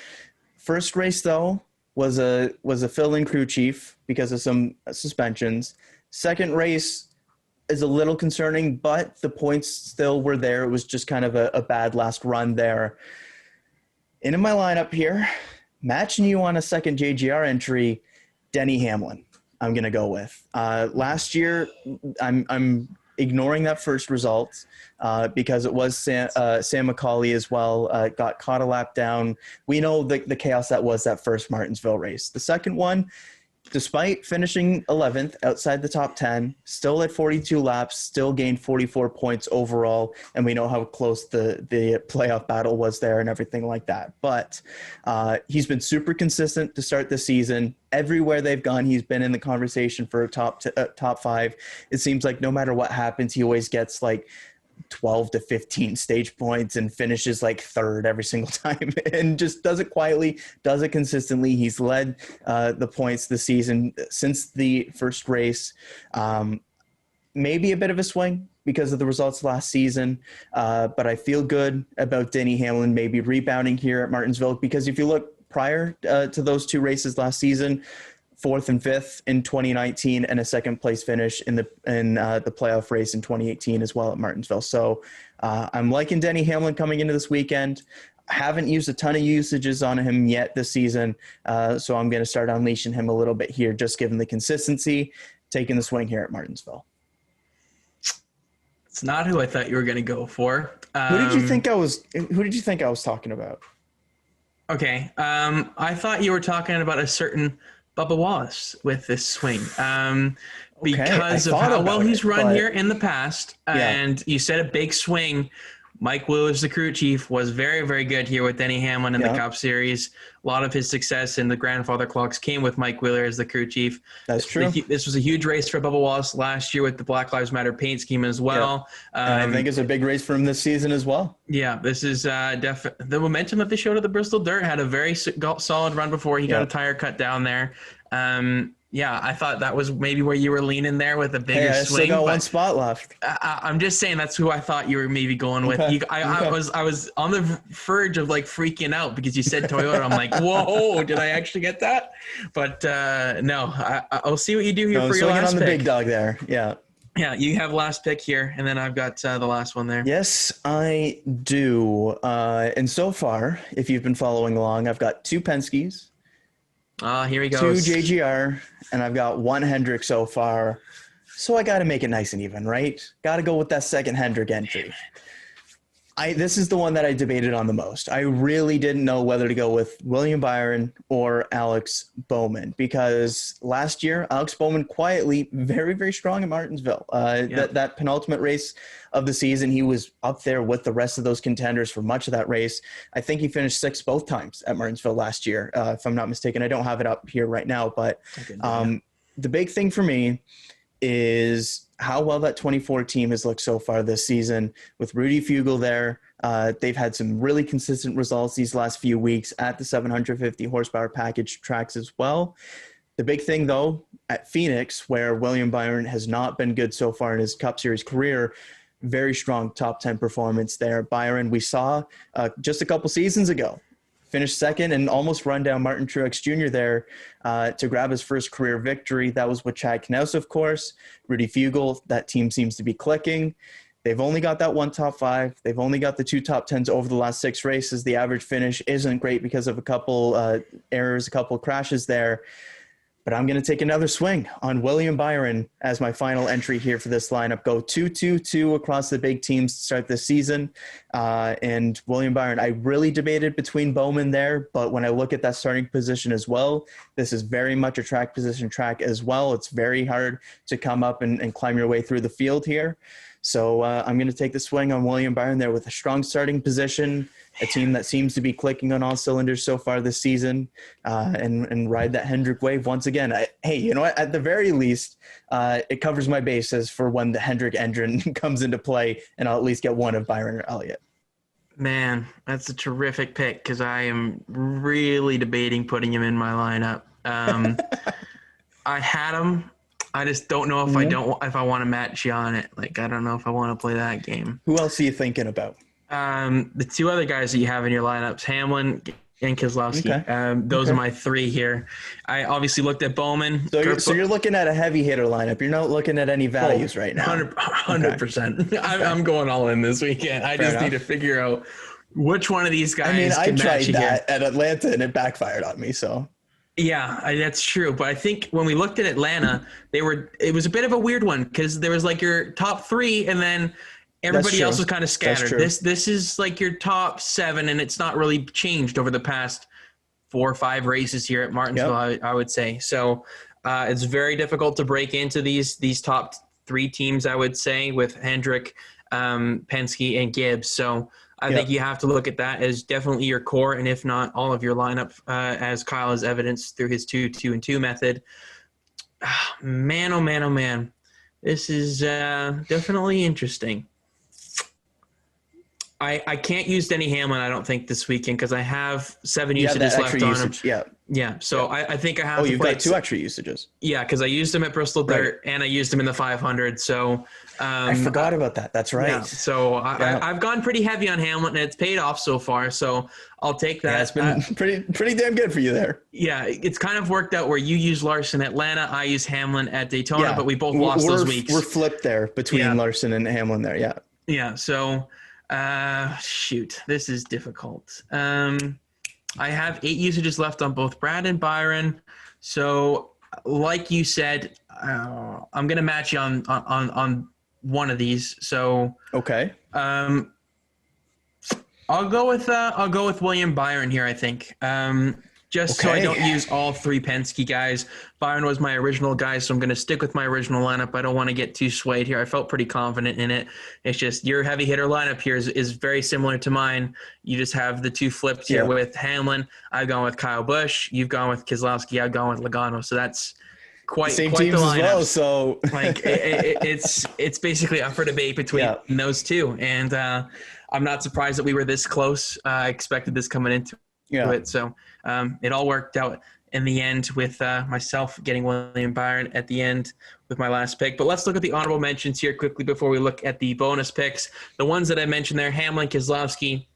First race, though, was a fill-in crew chief because of some suspensions. Second race is a little concerning, but the points still were there. It was just kind of a bad last run there. And in my lineup here, matching you on a second JGR entry, Denny Hamlin. I'm going to go with. Last year, I'm ignoring that first result because it was Sam McCauley as well. Got caught a lap down. We know the chaos that was that first Martinsville race. The second one, despite finishing 11th outside the top 10, still at 42 laps, still gained 44 points overall, and we know how close the playoff battle was there and everything like that. But he's been super consistent to start the season. Everywhere they've gone, he's been in the conversation for a top 5. It seems like no matter what happens, he always gets like 12 to 15 stage points and finishes like 3rd every single time and just does it quietly, does it consistently. He's led the points this season since the first race. Maybe a bit of a swing because of the results last season, but I feel good about Denny Hamlin maybe rebounding here at Martinsville, because if you look prior to those 2 races last season, 4th and 5th in 2019 and a 2nd place finish in the playoff race in 2018 as well at Martinsville. So I'm liking Denny Hamlin coming into this weekend. I haven't used a ton of usages on him yet this season, so I'm going to start unleashing him a little bit here, just given the consistency, taking the swing here at Martinsville. It's not who I thought you were going to go for. Who did you think I was talking about? Okay, I thought you were talking about a certain Bubba Wallace with this swing because of how well he's run here in the past. And you said a big swing. Mike Wheeler's the crew chief, was very, very good here with Denny Hamlin in the Cup Series. A lot of his success in the grandfather clocks came with Mike Wheeler as the crew chief. That's true. This was a huge race for Bubba Wallace last year with the Black Lives Matter paint scheme as well. And I think it's a big race for him this season as well. Yeah, this is definitely the momentum that they showed at the Bristol Dirt. Had a very solid run before he got a tire cut down there. I thought that was maybe where you were leaning there with a bigger swing. I still got 1 spot left. I'm just saying that's who I thought you were maybe going with. I was on the verge of like freaking out because you said Toyota. I'm like, whoa, did I actually get that? But no, I'll see what you do here for your last on the pick. big dog there. Yeah. Yeah, you have last pick here, and then I've got the last one there. Yes, I do. And so far, if you've been following along, I've got 2 Penskes. Here he goes. 2 JGR, and I've got 1 Hendrick so far. So I got to make it nice and even, right? Got to go with that second Hendrick entry. This is the one that I debated on the most. I really didn't know whether to go with William Byron or Alex Bowman, because last year, Alex Bowman quietly very, very strong at Martinsville. That penultimate race of the season, he was up there with the rest of those contenders for much of that race. I think he finished 6th both times at Martinsville last year, if I'm not mistaken. I don't have it up here right now, but the big thing for me is how well that 24 team has looked so far this season with Rudy Fugle there. They've had some really consistent results these last few weeks at the 750 horsepower package tracks as well. The big thing, though, at Phoenix, where William Byron has not been good so far in his Cup Series career, very strong top 10 performance there. Byron, we saw just a couple seasons ago, finished second and almost run down Martin Truex Jr. there to grab his first career victory. That was with Chad Knaus, of course. Rudy Fugle, that team seems to be clicking. They've only got that one top 5. They've only got the 2 top 10s over the last 6 races. The average finish isn't great because of a couple errors, a couple crashes there. But I'm going to take another swing on William Byron as my final entry here for this lineup. Go 2-2-2 across the big teams to start this season. And William Byron, I really debated between Bowman there, but when I look at that starting position as well, this is very much a track position track as well. It's very hard to come up and climb your way through the field here. So I'm going to take the swing on William Byron there with a strong starting position, a team that seems to be clicking on all cylinders so far this season, and ride that Hendrick wave once again. Hey, you know what? At the very least, it covers my bases for when the Hendrick engine comes into play, and I'll at least get one of Byron or Elliott. Man, that's a terrific pick because I am really debating putting him in my lineup. I had him. I just don't know if I want to match you on it. Like, I don't know if I want to play that game. Who else are you thinking about? The 2 other guys that you have in your lineups, Hamlin and Keselowski. Okay. Those are my 3 here. I obviously looked at Bowman. So you're looking at a heavy hitter lineup. You're not looking at any values right now. 100%. I'm going all in this weekend. I just need to figure out which one of these guys I can match tried you that here. at Atlanta, and it backfired on me, so... Yeah, that's true. But I think when we looked at Atlanta, it was a bit of a weird one because there was like your top 3 and then everybody else was kind of scattered. This is like your top 7, and it's not really changed over the past 4 or 5 races here at Martinsville, I would say. So it's very difficult to break into these top 3 teams, I would say, with Hendrick, Penske, and Gibbs. So I think you have to look at that as definitely your core, and if not, all of your lineup, as Kyle has evidenced through his 2-2-2 method. Man, oh man, oh man. This is definitely interesting. I can't use Denny Hamlin, I don't think, this weekend because I have 7 usages left on him. Yeah. So I think I have to you've got 2 extra usages. Yeah, because I used him at Bristol Dirt and I used him in the 500. So I forgot about that. That's right. Yeah, so I've gone pretty heavy on Hamlin, and it's paid off so far. So I'll take that. Yeah, it's been pretty damn good for you there. Yeah, it's kind of worked out where you use Larson at Atlanta, I use Hamlin at Daytona, but we both lost those weeks. We're flipped there between Larson and Hamlin there. Yeah. Yeah. So. Shoot, this is difficult. I have 8 usages left on both Brad and Byron. So like you said, I'm going to match you on one of these. So, okay. I'll go with William Byron here, I think. So I don't use all 3 Penske guys. Byron was my original guy, so I'm going to stick with my original lineup. I don't want to get too swayed here. I felt pretty confident in it. It's just your heavy hitter lineup here is very similar to mine. You just have the 2 flipped here with Hamlin. I've gone with Kyle Busch. You've gone with Keselowski. I've gone with Logano. So that's quite the lineup. As well, so like it's basically up for debate between those 2. And I'm not surprised that we were this close. I expected this coming into it. So it all worked out in the end with myself getting William Byron at the end with my last pick. But let's look at the honorable mentions here quickly before we look at the bonus picks. The ones that I mentioned there, Hamlin, Keselowski,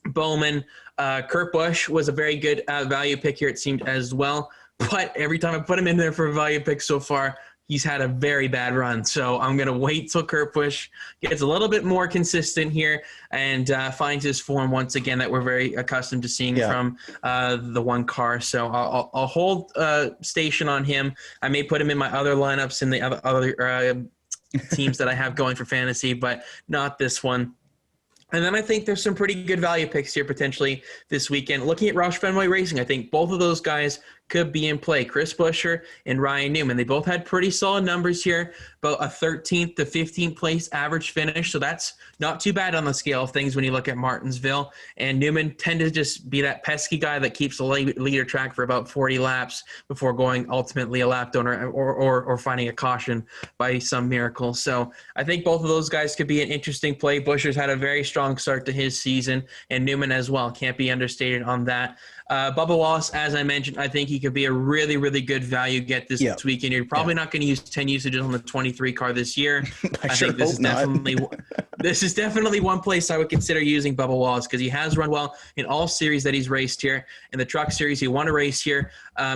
Bowman, Kurt Busch was a very good value pick here, it seemed, as well. But every time I put him in there for a value pick so far, he's had a very bad run. So I'm going to wait till Kurt Busch gets a little bit more consistent here and finds his form once again that we're very accustomed to seeing from the one car. So I'll hold station on him. I may put him in my other lineups in the other teams that I have going for fantasy, but not this one. And then I think there's some pretty good value picks here potentially this weekend. Looking at Roush Fenway Racing, I think both of those guys could be in play. Chris Buescher and Ryan Newman. They both had pretty solid numbers here, about a 13th to 15th place average finish. So that's not too bad on the scale of things when you look at Martinsville. And Newman tended to just be that pesky guy that keeps the leader track for about 40 laps before going ultimately a lap donor or finding a caution by some miracle. So I think both of those guys could be an interesting play. Buescher's had a very strong start to his season, and Newman as well. Can't be understated on that. Bubba Wallace, as I mentioned, I think he could be a really, really good value get this weekend. You're probably not going to use 10 usages on the 23 car this year. I think this is definitely one place I would consider using Bubba Wallace, because he has run well in all series that he's raced here. In the truck series, he won a race here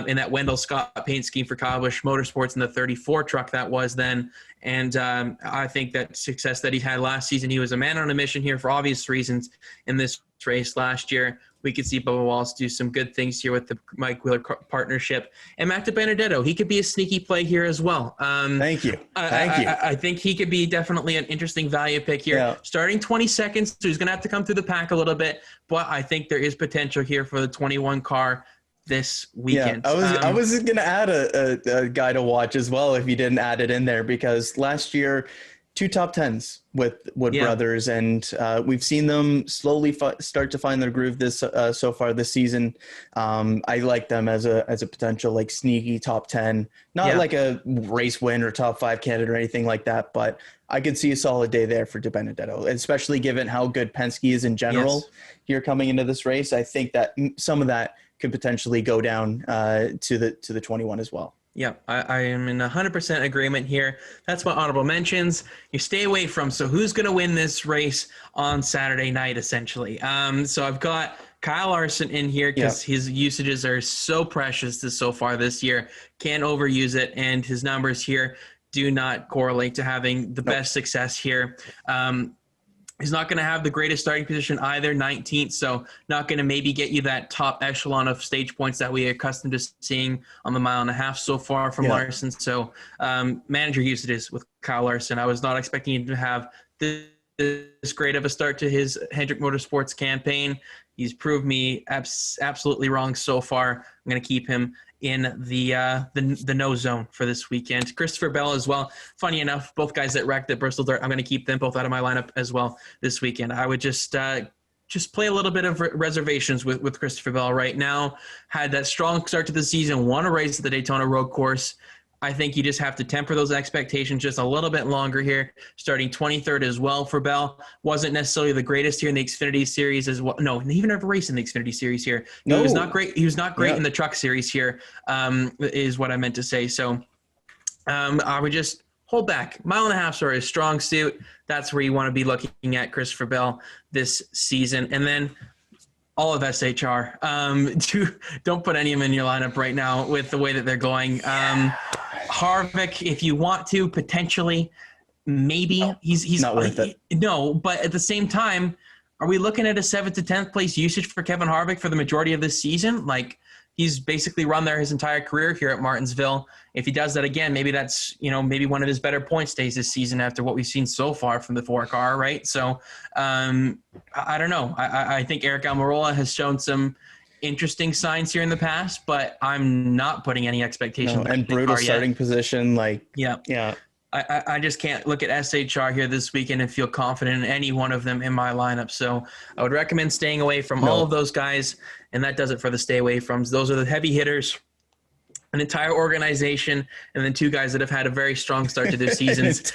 in that Wendell Scott paint scheme for Kyle Busch Motorsports in the 34 truck that was then. And I think that success that he had last season, he was a man on a mission here for obvious reasons in this race last year. We could see Bubba Wallace do some good things here with the Mike Wheeler partnership. And Matt DiBenedetto, he could be a sneaky play here as well. Thank you. I think he could be definitely an interesting value pick here. Yeah. Starting 22nd, so he's going to have to come through the pack a little bit. But I think there is potential here for the 21 car this weekend. Yeah, I was going to add a guy to watch as well if you didn't add it in there, because last year, 2 top 10s with Wood brothers, and we've seen them slowly start to find their groove this so far this season. I like them as a potential like sneaky top 10, not like a race win or top 5 candidate or anything like that, but I could see a solid day there for DiBenedetto, especially given how good Penske is in general here coming into this race. I think that some of that could potentially go down to the 21 as well. Yeah, I am in 100% agreement here. That's my honorable mentions. You stay away from, so who's going to win this race on Saturday night, essentially? So I've got Kyle Larson in here because his usages are so precious so far this year. Can't overuse it, and his numbers here do not correlate to having the best success here. He's not going to have the greatest starting position either, 19th, so not going to maybe get you that top echelon of stage points that we are accustomed to seeing on the mile and a half so far from Larson. So manager usages with Kyle Larson. I was not expecting him to have this great of a start to his Hendrick Motorsports campaign. He's proved me absolutely wrong so far. I'm going to keep him in the no zone for this weekend. Christopher Bell as well. Funny enough, both guys that wrecked at Bristol Dirt, I'm going to keep them both out of my lineup as well this weekend. I would just play a little bit of reservations with Christopher Bell right now. Had that strong start to the season, won a race at the Daytona Road Course. I think you just have to temper those expectations just a little bit longer here. Starting 23rd as well for Bell. Wasn't necessarily the greatest here in the Xfinity Series as well. No, he even never raced in the Xfinity Series here. No, he was not great. He was not great in the Truck Series here, is what I meant to say. So I would just hold back. Mile and a half are his strong suit. That's where you want to be looking at Christopher Bell this season. And then all of SHR. Don't put any of them in your lineup right now with the way that they're going. Harvick, if you want to, potentially, maybe. He's not worth it. No, but at the same time, are we looking at a 7th to 10th place usage for Kevin Harvick for the majority of this season? Like, he's basically run there his entire career here at Martinsville. If he does that again, maybe that's, maybe one of his better point stays this season after what we've seen so far from the 4-car, right? So I don't know. I think Eric Almirola has shown some interesting signs here in the past, but I'm not putting any expectations. No, and brutal starting position. I just can't look at SHR here this weekend and feel confident in any one of them in my lineup. So I would recommend staying away from all of those guys, and that does it for the stay away froms. Those are the heavy hitters, an entire organization, and then 2 guys that have had a very strong start to their seasons.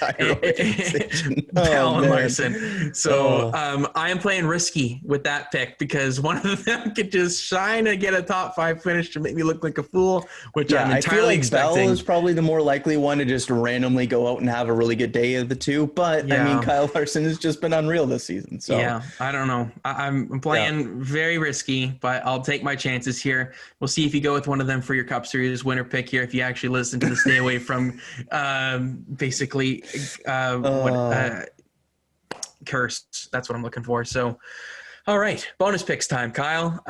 Bell and Larson. So I am playing risky with that pick because one of them could just shine and get a top 5 finish to make me look like a fool, which I'm entirely expecting. Bell is probably the more likely one to just randomly go out and have a really good day of the 2. But I mean, Kyle Larson has just been unreal this season. So I don't know. I'm playing very risky, but I'll take my chances here. We'll see if you go with one of them for your Cup Series winner pick here, if you actually listen to the stay away from curse. That's what I'm looking for. So all right, bonus picks time, Kyle.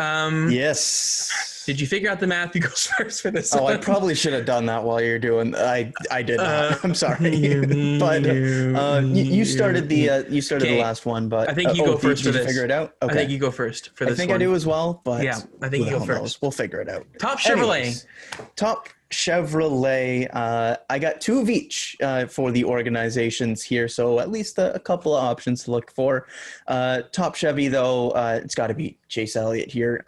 Yes. Did you figure out the math? Who goes first for this? Oh, one? I probably should have done that while you're doing. I did not. I'm sorry, but you started the last one. But I think you go first for did you this. figure it out? Okay. I think you go first for this. I think one. I do as well. But yeah, I think you go first. Knows? We'll figure it out. Top Chevrolet. Top Chevrolet. I got 2 of each for the organizations here, so at least a couple of options to look for. Top Chevy, though, it's got to be Chase Elliott here.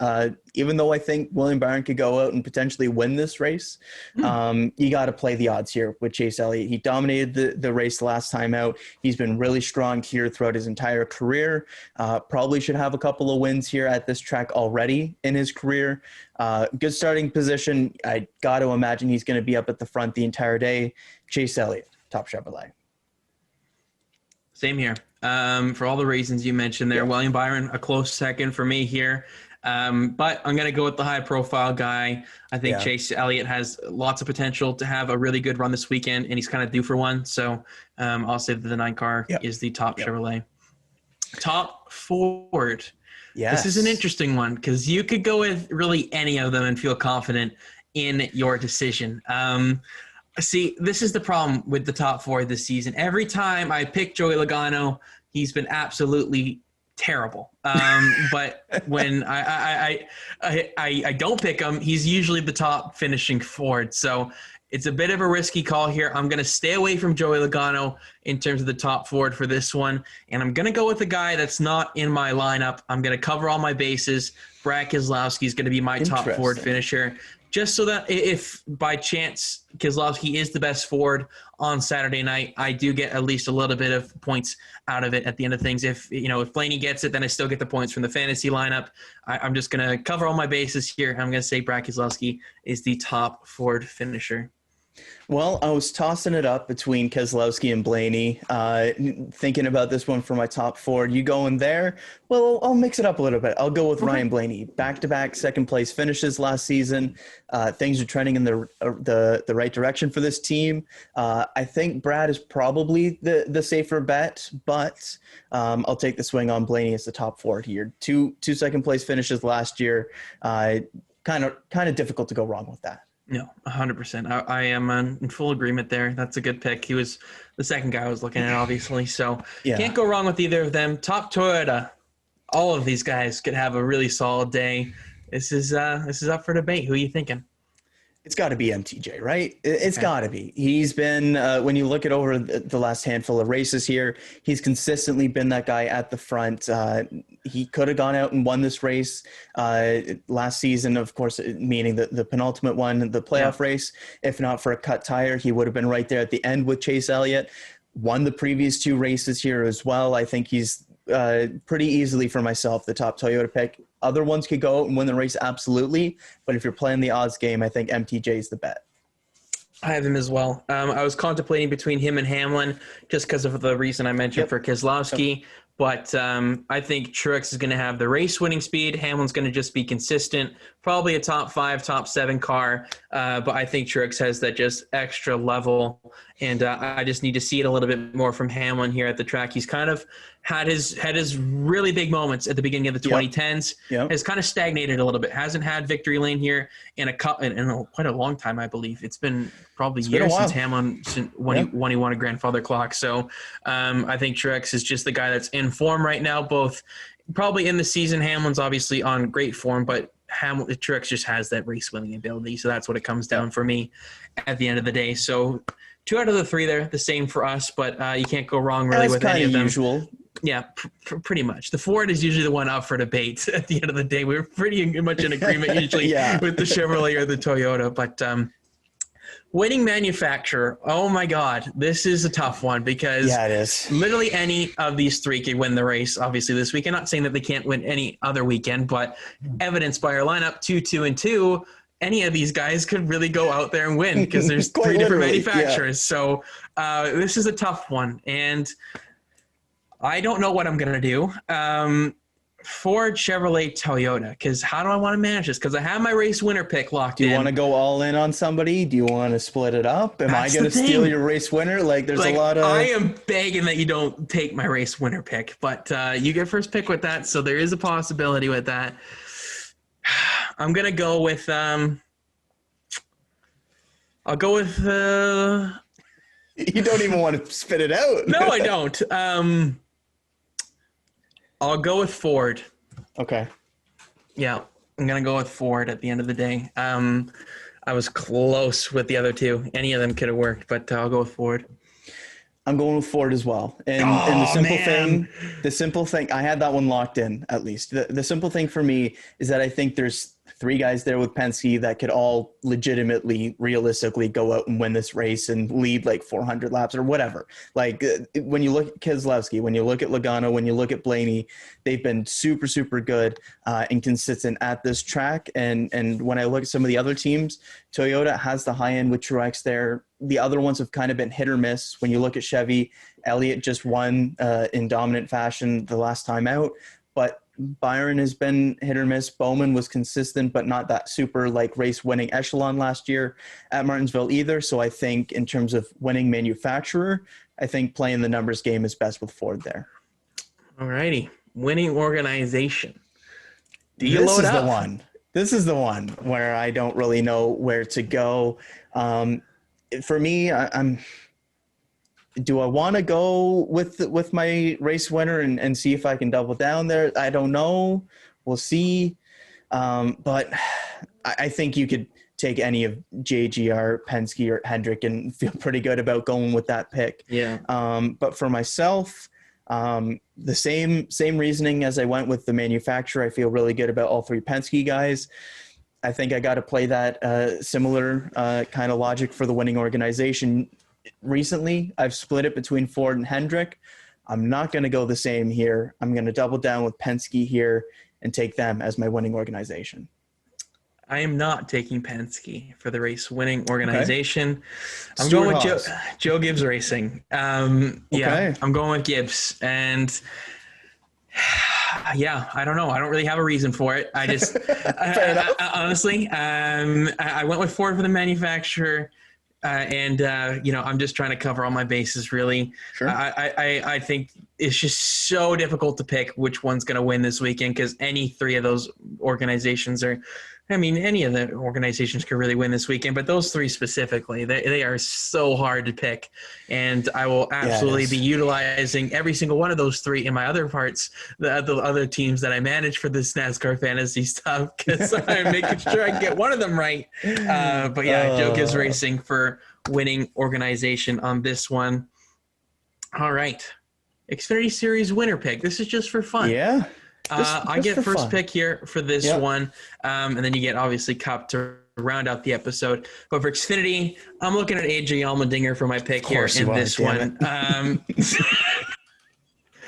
Even though I think William Byron could go out and potentially win this race, you got to play the odds here with Chase Elliott. He dominated the race last time out. He's been really strong here throughout his entire career. Probably should have a couple of wins here at this track already in his career. Good starting position. I got to imagine he's going to be up at the front the entire day. Chase Elliott, Top Chevrolet. Same here. For all the reasons you mentioned there, William Byron, a close second for me here. But I'm going to go with the high-profile guy. I think Chase Elliott has lots of potential to have a really good run this weekend, and he's kind of due for one. So I'll say that the 9 car is the Top Chevrolet. Top Ford. Yes. This is an interesting one because you could go with really any of them and feel confident in your decision. See, this is the problem with the top 4 this season. Every time I pick Joey Logano, he's been absolutely terrible. But when I don't pick him, he's usually the top finishing Ford. So it's a bit of a risky call here. I'm going to stay away from Joey Logano in terms of the top Ford for this one. And I'm going to go with the guy that's not in my lineup. I'm going to cover all my bases. Brad Keselowski is going to be my top Ford finisher. Just so that if by chance Keselowski is the best Ford on Saturday night, I do get at least a little bit of points out of it at the end of things. If Blaney gets it, then I still get the points from the fantasy lineup. I'm just going to cover all my bases here. I'm going to say Brad Keselowski is the top Ford finisher. Well, I was tossing it up between Keselowski and Blaney, thinking about this one for my top Ford. You going there? Well, I'll mix it up a little bit. I'll go with Ryan Blaney. Back-to-back second-place finishes last season. Things are trending in the right direction for this team. I think Brad is probably the safer bet, but I'll take the swing on Blaney as the top Ford here. Two second-place finishes last year. Kind of difficult to go wrong with that. No, 100%. I am in full agreement there. That's a good pick. He was the second guy I was looking at, obviously. So can't go wrong with either of them. Top Toyota. All of these guys could have a really solid day. This is up for debate. Who are you thinking? It's got to be MTJ, right? It's got to be. He's been, when you look at over the last handful of races here, he's consistently been that guy at the front. He could have gone out and won this race last season, of course, meaning the penultimate one, the playoff race. If not for a cut tire, he would have been right there at the end with Chase Elliott. Won the previous 2 races here as well. I think he's pretty easily for myself the top Toyota pick. Other ones could go out and win the race, absolutely. But if you're playing the odds game, I think MTJ is the bet. I have him as well. I was contemplating between him and Hamlin just because of the reason I mentioned for Keselowski. But I think Truex is going to have the race-winning speed. Hamlin's going to just be consistent, probably a top 5, top 7 car. But I think Truex has that just extra level. And I just need to see it a little bit more from Hamlin here at the track. He's kind of had his really big moments at the beginning of the 2010s. Has kind of stagnated a little bit. Hasn't had victory lane here in quite a long time, I believe. It's been probably years since Hamlin when he won a grandfather clock. So I think Truex is just the guy that's in form right now, both probably in the season. Hamlin's obviously on great form, but Truex just has that race winning ability. So that's what it comes down for me at the end of the day. So 2 out of the 3 there, the same for us, but you can't go wrong really with any of them. Usual. Yeah, pretty much. The Ford is usually the one up for debate at the end of the day. We're pretty much in agreement usually with the Chevrolet or the Toyota, but winning manufacturer. Oh my God, this is a tough one because it is. Literally any of these 3 could win the race. Obviously this weekend, not saying that they can't win any other weekend, but evidenced by our lineup 2, 2, and 2. Any of these guys could really go out there and win because there's 3 different manufacturers. So this is a tough one. And I don't know what I'm going to do. Ford, Chevrolet, Toyota, because how do I want to manage this? Because I have my race winner pick locked in. Do you want to go all in on somebody? Do you want to split it up? Am I going to steal your race winner? There's a lot of... I am begging that you don't take my race winner pick, but you get first pick with that, so there is a possibility with that. I'm gonna go with I'll go with You don't even want to spit it out. no, I don't. I'll go with Ford. Okay. Yeah, I'm gonna go with Ford at the end of the day. I was close with the other two. Any of them could have worked, but I'll go with Ford. I'm going with Ford as well. And Man. the simple thing, I had that one locked in at least. The simple thing for me is that I think there's 3 guys there with Penske that could all legitimately, realistically go out and win this race and lead like 400 laps or whatever. Like when you look at Keselowski, when you look at Logano, when you look at Blaney, they've been super, super good and consistent at this track. And when I look at some of the other teams, Toyota has the high end with Truex there. The other ones have kind of been hit or miss. When you look at Chevy, Elliott just won in dominant fashion the last time out, but Byron has been hit or miss. Bowman was consistent, but not that super like race winning echelon last year at Martinsville either. So I think in terms of winning manufacturer, I think playing the numbers game is best with Ford there. All righty. Winning organization. This is the one. This is the one where I don't really know where to go. For me, do I want to go with my race winner and see if I can double down there? I don't know. We'll see. But I think you could take any of JGR, Penske, or Hendrick and feel pretty good about going with that pick. Yeah. But for myself, the same reasoning as I went with the manufacturer. I feel really good about all 3 Penske guys. I think I got to play that similar kind of logic for the winning organization. Recently, I've split it between Ford and Hendrick. I'm not going to go the same here. I'm going to double down with Penske here and take them as my winning organization. I am not taking Penske for the race winning organization. Okay. I'm Stuart going with Joe Gibbs Racing. Yeah, I'm going with Gibbs. And yeah, I don't know. I don't really have a reason for it. I just, honestly, I went with Ford for the manufacturer. I'm just trying to cover all my bases, really. Sure. I think it's just so difficult to pick which one's going to win this weekend because any 3 of those organizations any of the organizations could really win this weekend, but those 3 specifically, they are so hard to pick. And I will absolutely be utilizing every single one of those 3 in my other parts, the other teams that I manage for this NASCAR fantasy stuff, because I'm making sure I get one of them right. But yeah, Joe Gibbs Racing for winning organization on this one. All right. Xfinity Series winner pick. This is just for fun. Yeah. I get first pick here for this one, and then you get obviously Cup to round out the episode. But for Xfinity, I'm looking at AJ Allmendinger for my pick here in this one.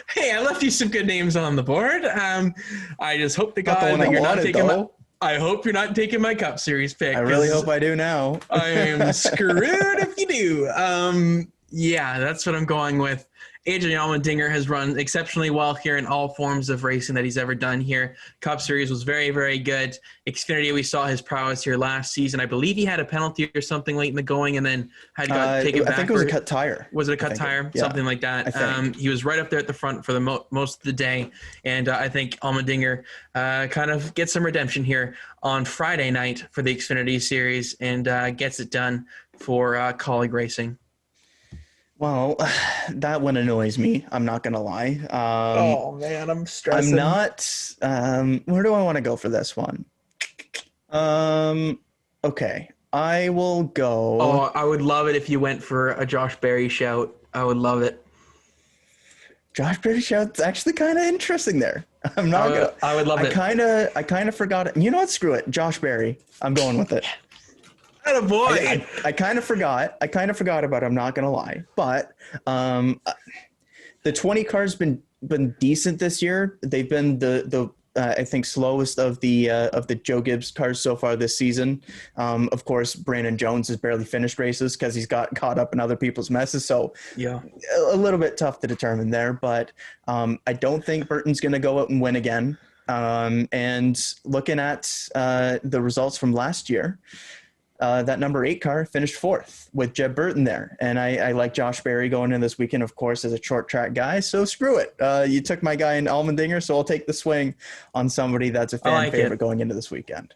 Hey, I left you some good names on the board. I just hope to God that you're not taking I hope you're not taking my Cup Series pick. I really hope I do now. I am screwed if you do. Yeah, that's what I'm going with. AJ Allmendinger has run exceptionally well here in all forms of racing that he's ever done here. Cup Series was very, very good. Xfinity, we saw his prowess here last season. I believe he had a penalty or something late in the going and then got taken back. I think it was a cut tire. Was it a cut tire? Something like that. He was right up there at the front for the most of the day. And I think Allmendinger kind of gets some redemption here on Friday night for the Xfinity Series and gets it done for Kaulig Racing. Well, that one annoys me. I'm not going to lie. Oh, man, I'm stressing. I'm not. Where do I want to go for this one? Okay, I will go. Oh, I would love it if you went for a Josh Berry shout. I would love it. Josh Berry shout's actually kind of interesting there. I'm not going to. I would love it. I kind of forgot it. You know what? Screw it. Josh Berry. I'm going with it. Boy. I kind of forgot. About it. I'm not gonna lie, but the 20 cars been decent this year. They've been the I think slowest of the Joe Gibbs cars so far this season. Of course, Brandon Jones has barely finished races because he's got caught up in other people's messes. So yeah, a little bit tough to determine there. But I don't think Burton's gonna go out and win again. And looking at the results from last year. That number 8 car finished 4th with Jeb Burton there. And I like Josh Berry going in this weekend, of course, as a short track guy. So screw it. You took my guy in Allmendinger, so I'll take the swing on somebody that's a fan favorite going into this weekend.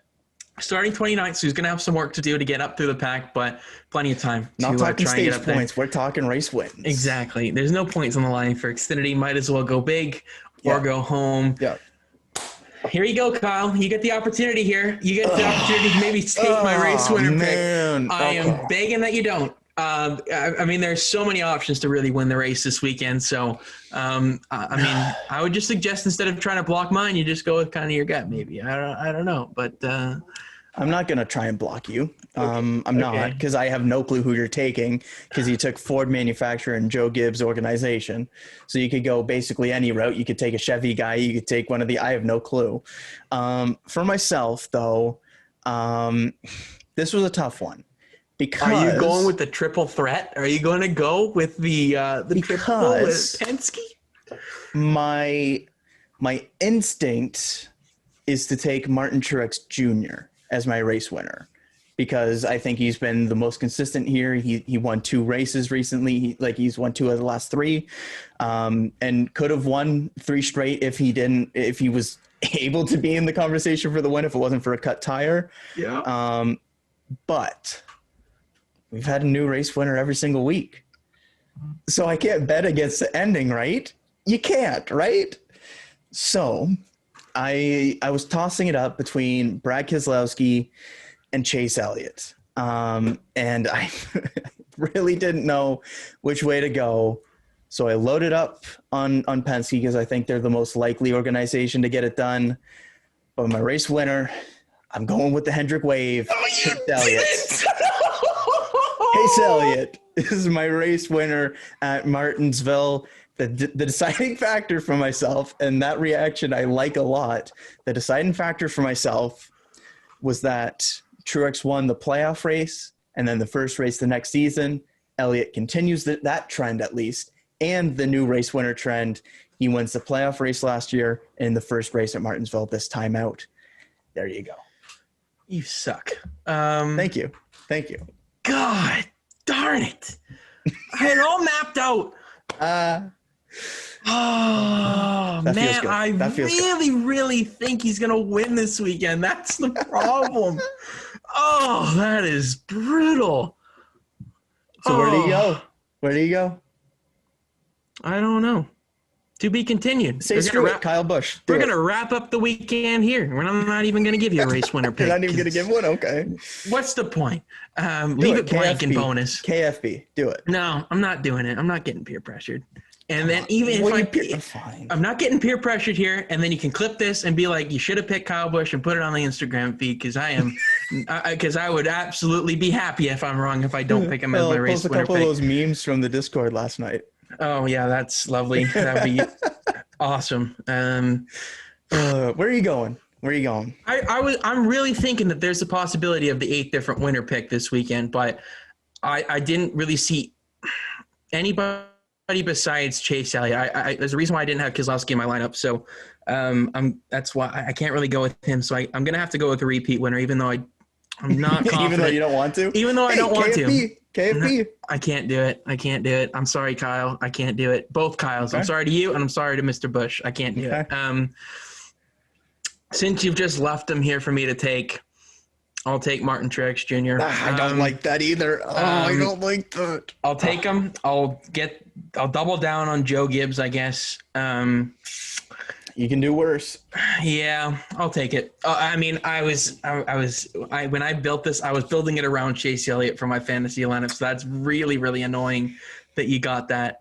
starting 29th, so he's going to have some work to do to get up through the pack, but plenty of time Not to talking try and get stage up there. points. We're talking race wins. Exactly. There's no points on the line for Xfinity. Might as well go big or go home. Yeah. Here you go, Kyle. You get the opportunity here. You get the opportunity to maybe take my race winner pick. I am begging that you don't. I mean, there's so many options to really win the race this weekend. So, I mean, I would just suggest instead of trying to block mine, you just go with kind of your gut, maybe. I don't know, but I'm not going to try and block you. I'm not, because I have no clue who you're taking, because you took Ford manufacturer and Joe Gibbs organization. So you could go basically any route. You could take a Chevy guy. You could take one of the, I have no clue. For myself, though, this was a tough one. Because, are you going with the triple threat? Are you going to go with the triple with Penske? My instinct is to take Martin Truex Jr. as my race winner, because I think he's been the most consistent here. He won 2 races recently. He's won 2 of the last 3, and could have won 3 straight if he was able to be in the conversation for the win if it wasn't for a cut tire. Yeah. But we've had a new race winner every single week, so I can't bet against the ending, right? You can't, right? So I was tossing it up between Brad Keselowski and Chase Elliott. And I really didn't know which way to go. So I loaded up on Penske because I think they're the most likely organization to get it done. But my race winner, I'm going with the Hendrick Wave. Chase Elliott. Chase Elliott is my race winner at Martinsville. The deciding factor for myself, and that reaction I like a lot, the deciding factor for myself was that Truex won the playoff race, and then the first race the next season. Elliott continues that trend at least, and the new race winner trend. He wins the playoff race last year and the first race at Martinsville this time out. There you go. You suck. Thank you. God darn it. I had it all mapped out. Oh, man, I really think he's going to win this weekend. That's the problem. Oh, that is brutal. So where do you go? Where do you go? I don't know. To be continued. Say screw it, Kyle Busch. We're going to wrap up the weekend here. We're not even going to give you a race winner pick. You're not even going to give one? Okay. What's the point? Leave it blank in bonus. KFB. Do it. No, I'm not doing it. I'm not getting peer pressured. And then even if I'm not getting peer pressured here, and then you can clip this and be like, you should have picked Kyle Busch and put it on the Instagram feed, because I would absolutely be happy if I'm wrong if I don't pick him as my race winner. Post a couple of those memes from the Discord last night. Oh yeah, that's lovely. That'd be awesome. Where are you going? I'm really thinking that there's a possibility of the 8 different winner pick this weekend, but I didn't really see anybody besides Chase Elliott. There's a reason why I didn't have Keselowski in my lineup, so that's why I can't really go with him. So I'm gonna have to go with the repeat winner, even though I'm not confident. Even though you don't want to. Even though I don't want to. KFB. I can't do it. I'm sorry, Kyle. I can't do it. Both Kyles. Okay. I'm sorry to you, and I'm sorry to Mr. Busch. I can't do it. Since you've just left him here for me to take, I'll take Martin Truex Jr. I don't like that either. I don't like that. I'll take him. I'll double down on Joe Gibbs, I guess. You can do worse. Yeah, I'll take it. I mean, when I built this, I was building it around Chase Elliott for my fantasy lineup. So that's really, really annoying that you got that.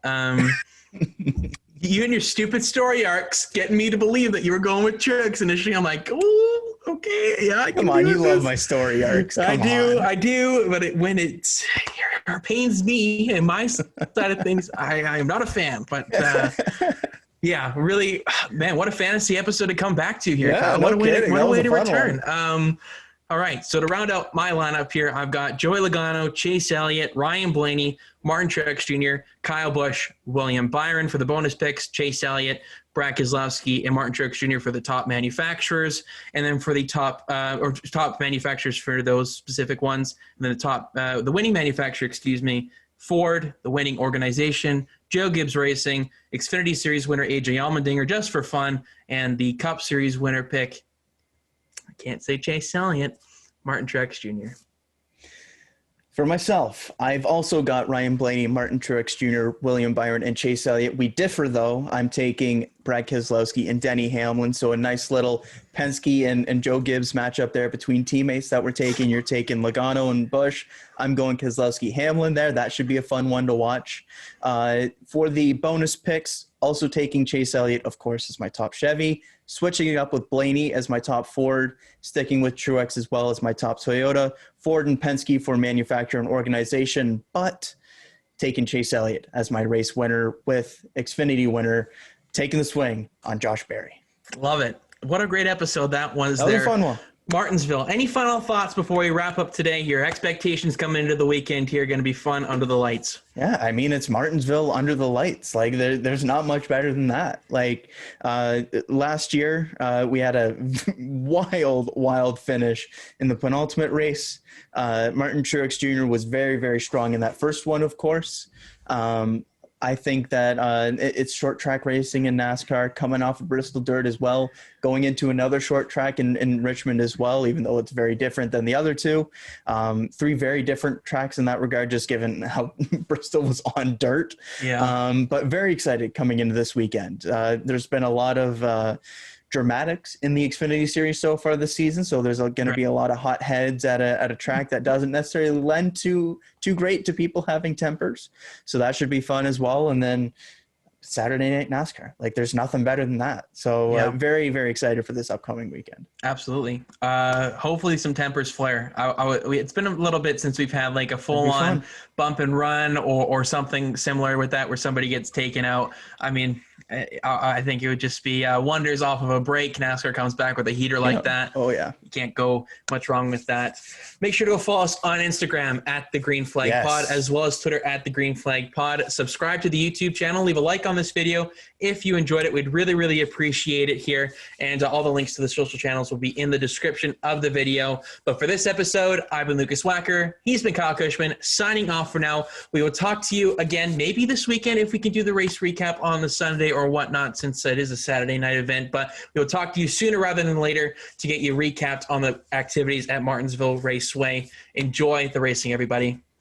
You and your stupid story arcs getting me to believe that you were going with Truex initially. I'm like, oh, okay, yeah, I can Come on, you love my story arcs. I do, but when it pains me and my side of things, I am not a fan. But yeah, really, man, what a fantasy episode to come back to here. Yeah, what a way to return. All right, so to round out my lineup here, I've got Joey Logano, Chase Elliott, Ryan Blaney, Martin Truex Jr., Kyle Busch, William Byron for the bonus picks, Chase Elliott, Brad Keselowski, and Martin Truex Jr. for the top manufacturers, and then for the top manufacturers for those specific ones, and then the winning manufacturer, Ford, the winning organization, Joe Gibbs Racing, Xfinity Series winner AJ Allmendinger, just for fun, and the Cup Series winner pick, I can't say Chase Elliott, Martin Truex Jr. For myself, I've also got Ryan Blaney, Martin Truex Jr., William Byron, and Chase Elliott. We differ, though. I'm taking Brad Keselowski and Denny Hamlin. So a nice little Penske and Joe Gibbs matchup there between teammates that we're taking. You're taking Logano and Busch. I'm going Keselowski Hamlin there. That should be a fun one to watch. For the bonus picks, also taking Chase Elliott, of course, as my top Chevy. Switching it up with Blaney as my top Ford, sticking with Truex as well as my top Toyota, Ford and Penske for manufacturer and organization, but taking Chase Elliott as my race winner with Xfinity winner, taking the swing on Josh Berry. Love it. What a great episode that was. That was a fun one. Martinsville. Any final thoughts before we wrap up today? Your expectations coming into the weekend here are going to be fun under the lights. Yeah, I mean, it's Martinsville under the lights. Like, there's not much better than that. Like, last year, we had a wild finish in the penultimate race. Martin Truex Jr. was very, very strong in that first one, of course. I think that it's short track racing in NASCAR, coming off of Bristol Dirt as well, going into another short track in Richmond as well, even though it's very different than the other two. Three very different tracks in that regard, just given how Bristol was on dirt. Yeah. But very excited coming into this weekend. There's been a lot of dramatics in the Xfinity series so far this season, so there's going to be a lot of hot heads at a track that doesn't necessarily lend too great to people having tempers, so that should be fun as well. And then Saturday night NASCAR, like, there's nothing better than that. So very, very excited for this upcoming weekend. Absolutely. Hopefully some tempers flare. It's been a little bit since we've had like a full-on bump and run or something similar with that, where somebody gets taken out. I mean, I think it would just be wonders off of a break. NASCAR comes back with a heater like that. Oh, yeah. You can't go much wrong with that. Make sure to go follow us on Instagram at The Green Flag Pod, as well as Twitter at The Green Flag Pod. Subscribe to the YouTube channel. Leave a like on this video if you enjoyed it. We'd really, really appreciate it here. And all the links to the social channels will be in the description of the video. But for this episode, I've been Lukas Wacker. He's been Kyle Cushman, signing off for now. We will talk to you again maybe this weekend if we can do the race recap on the Sunday or whatnot, since it is a Saturday night event. But we'll talk to you sooner rather than later to get you recapped on the activities at Martinsville Raceway. Enjoy the racing, everybody.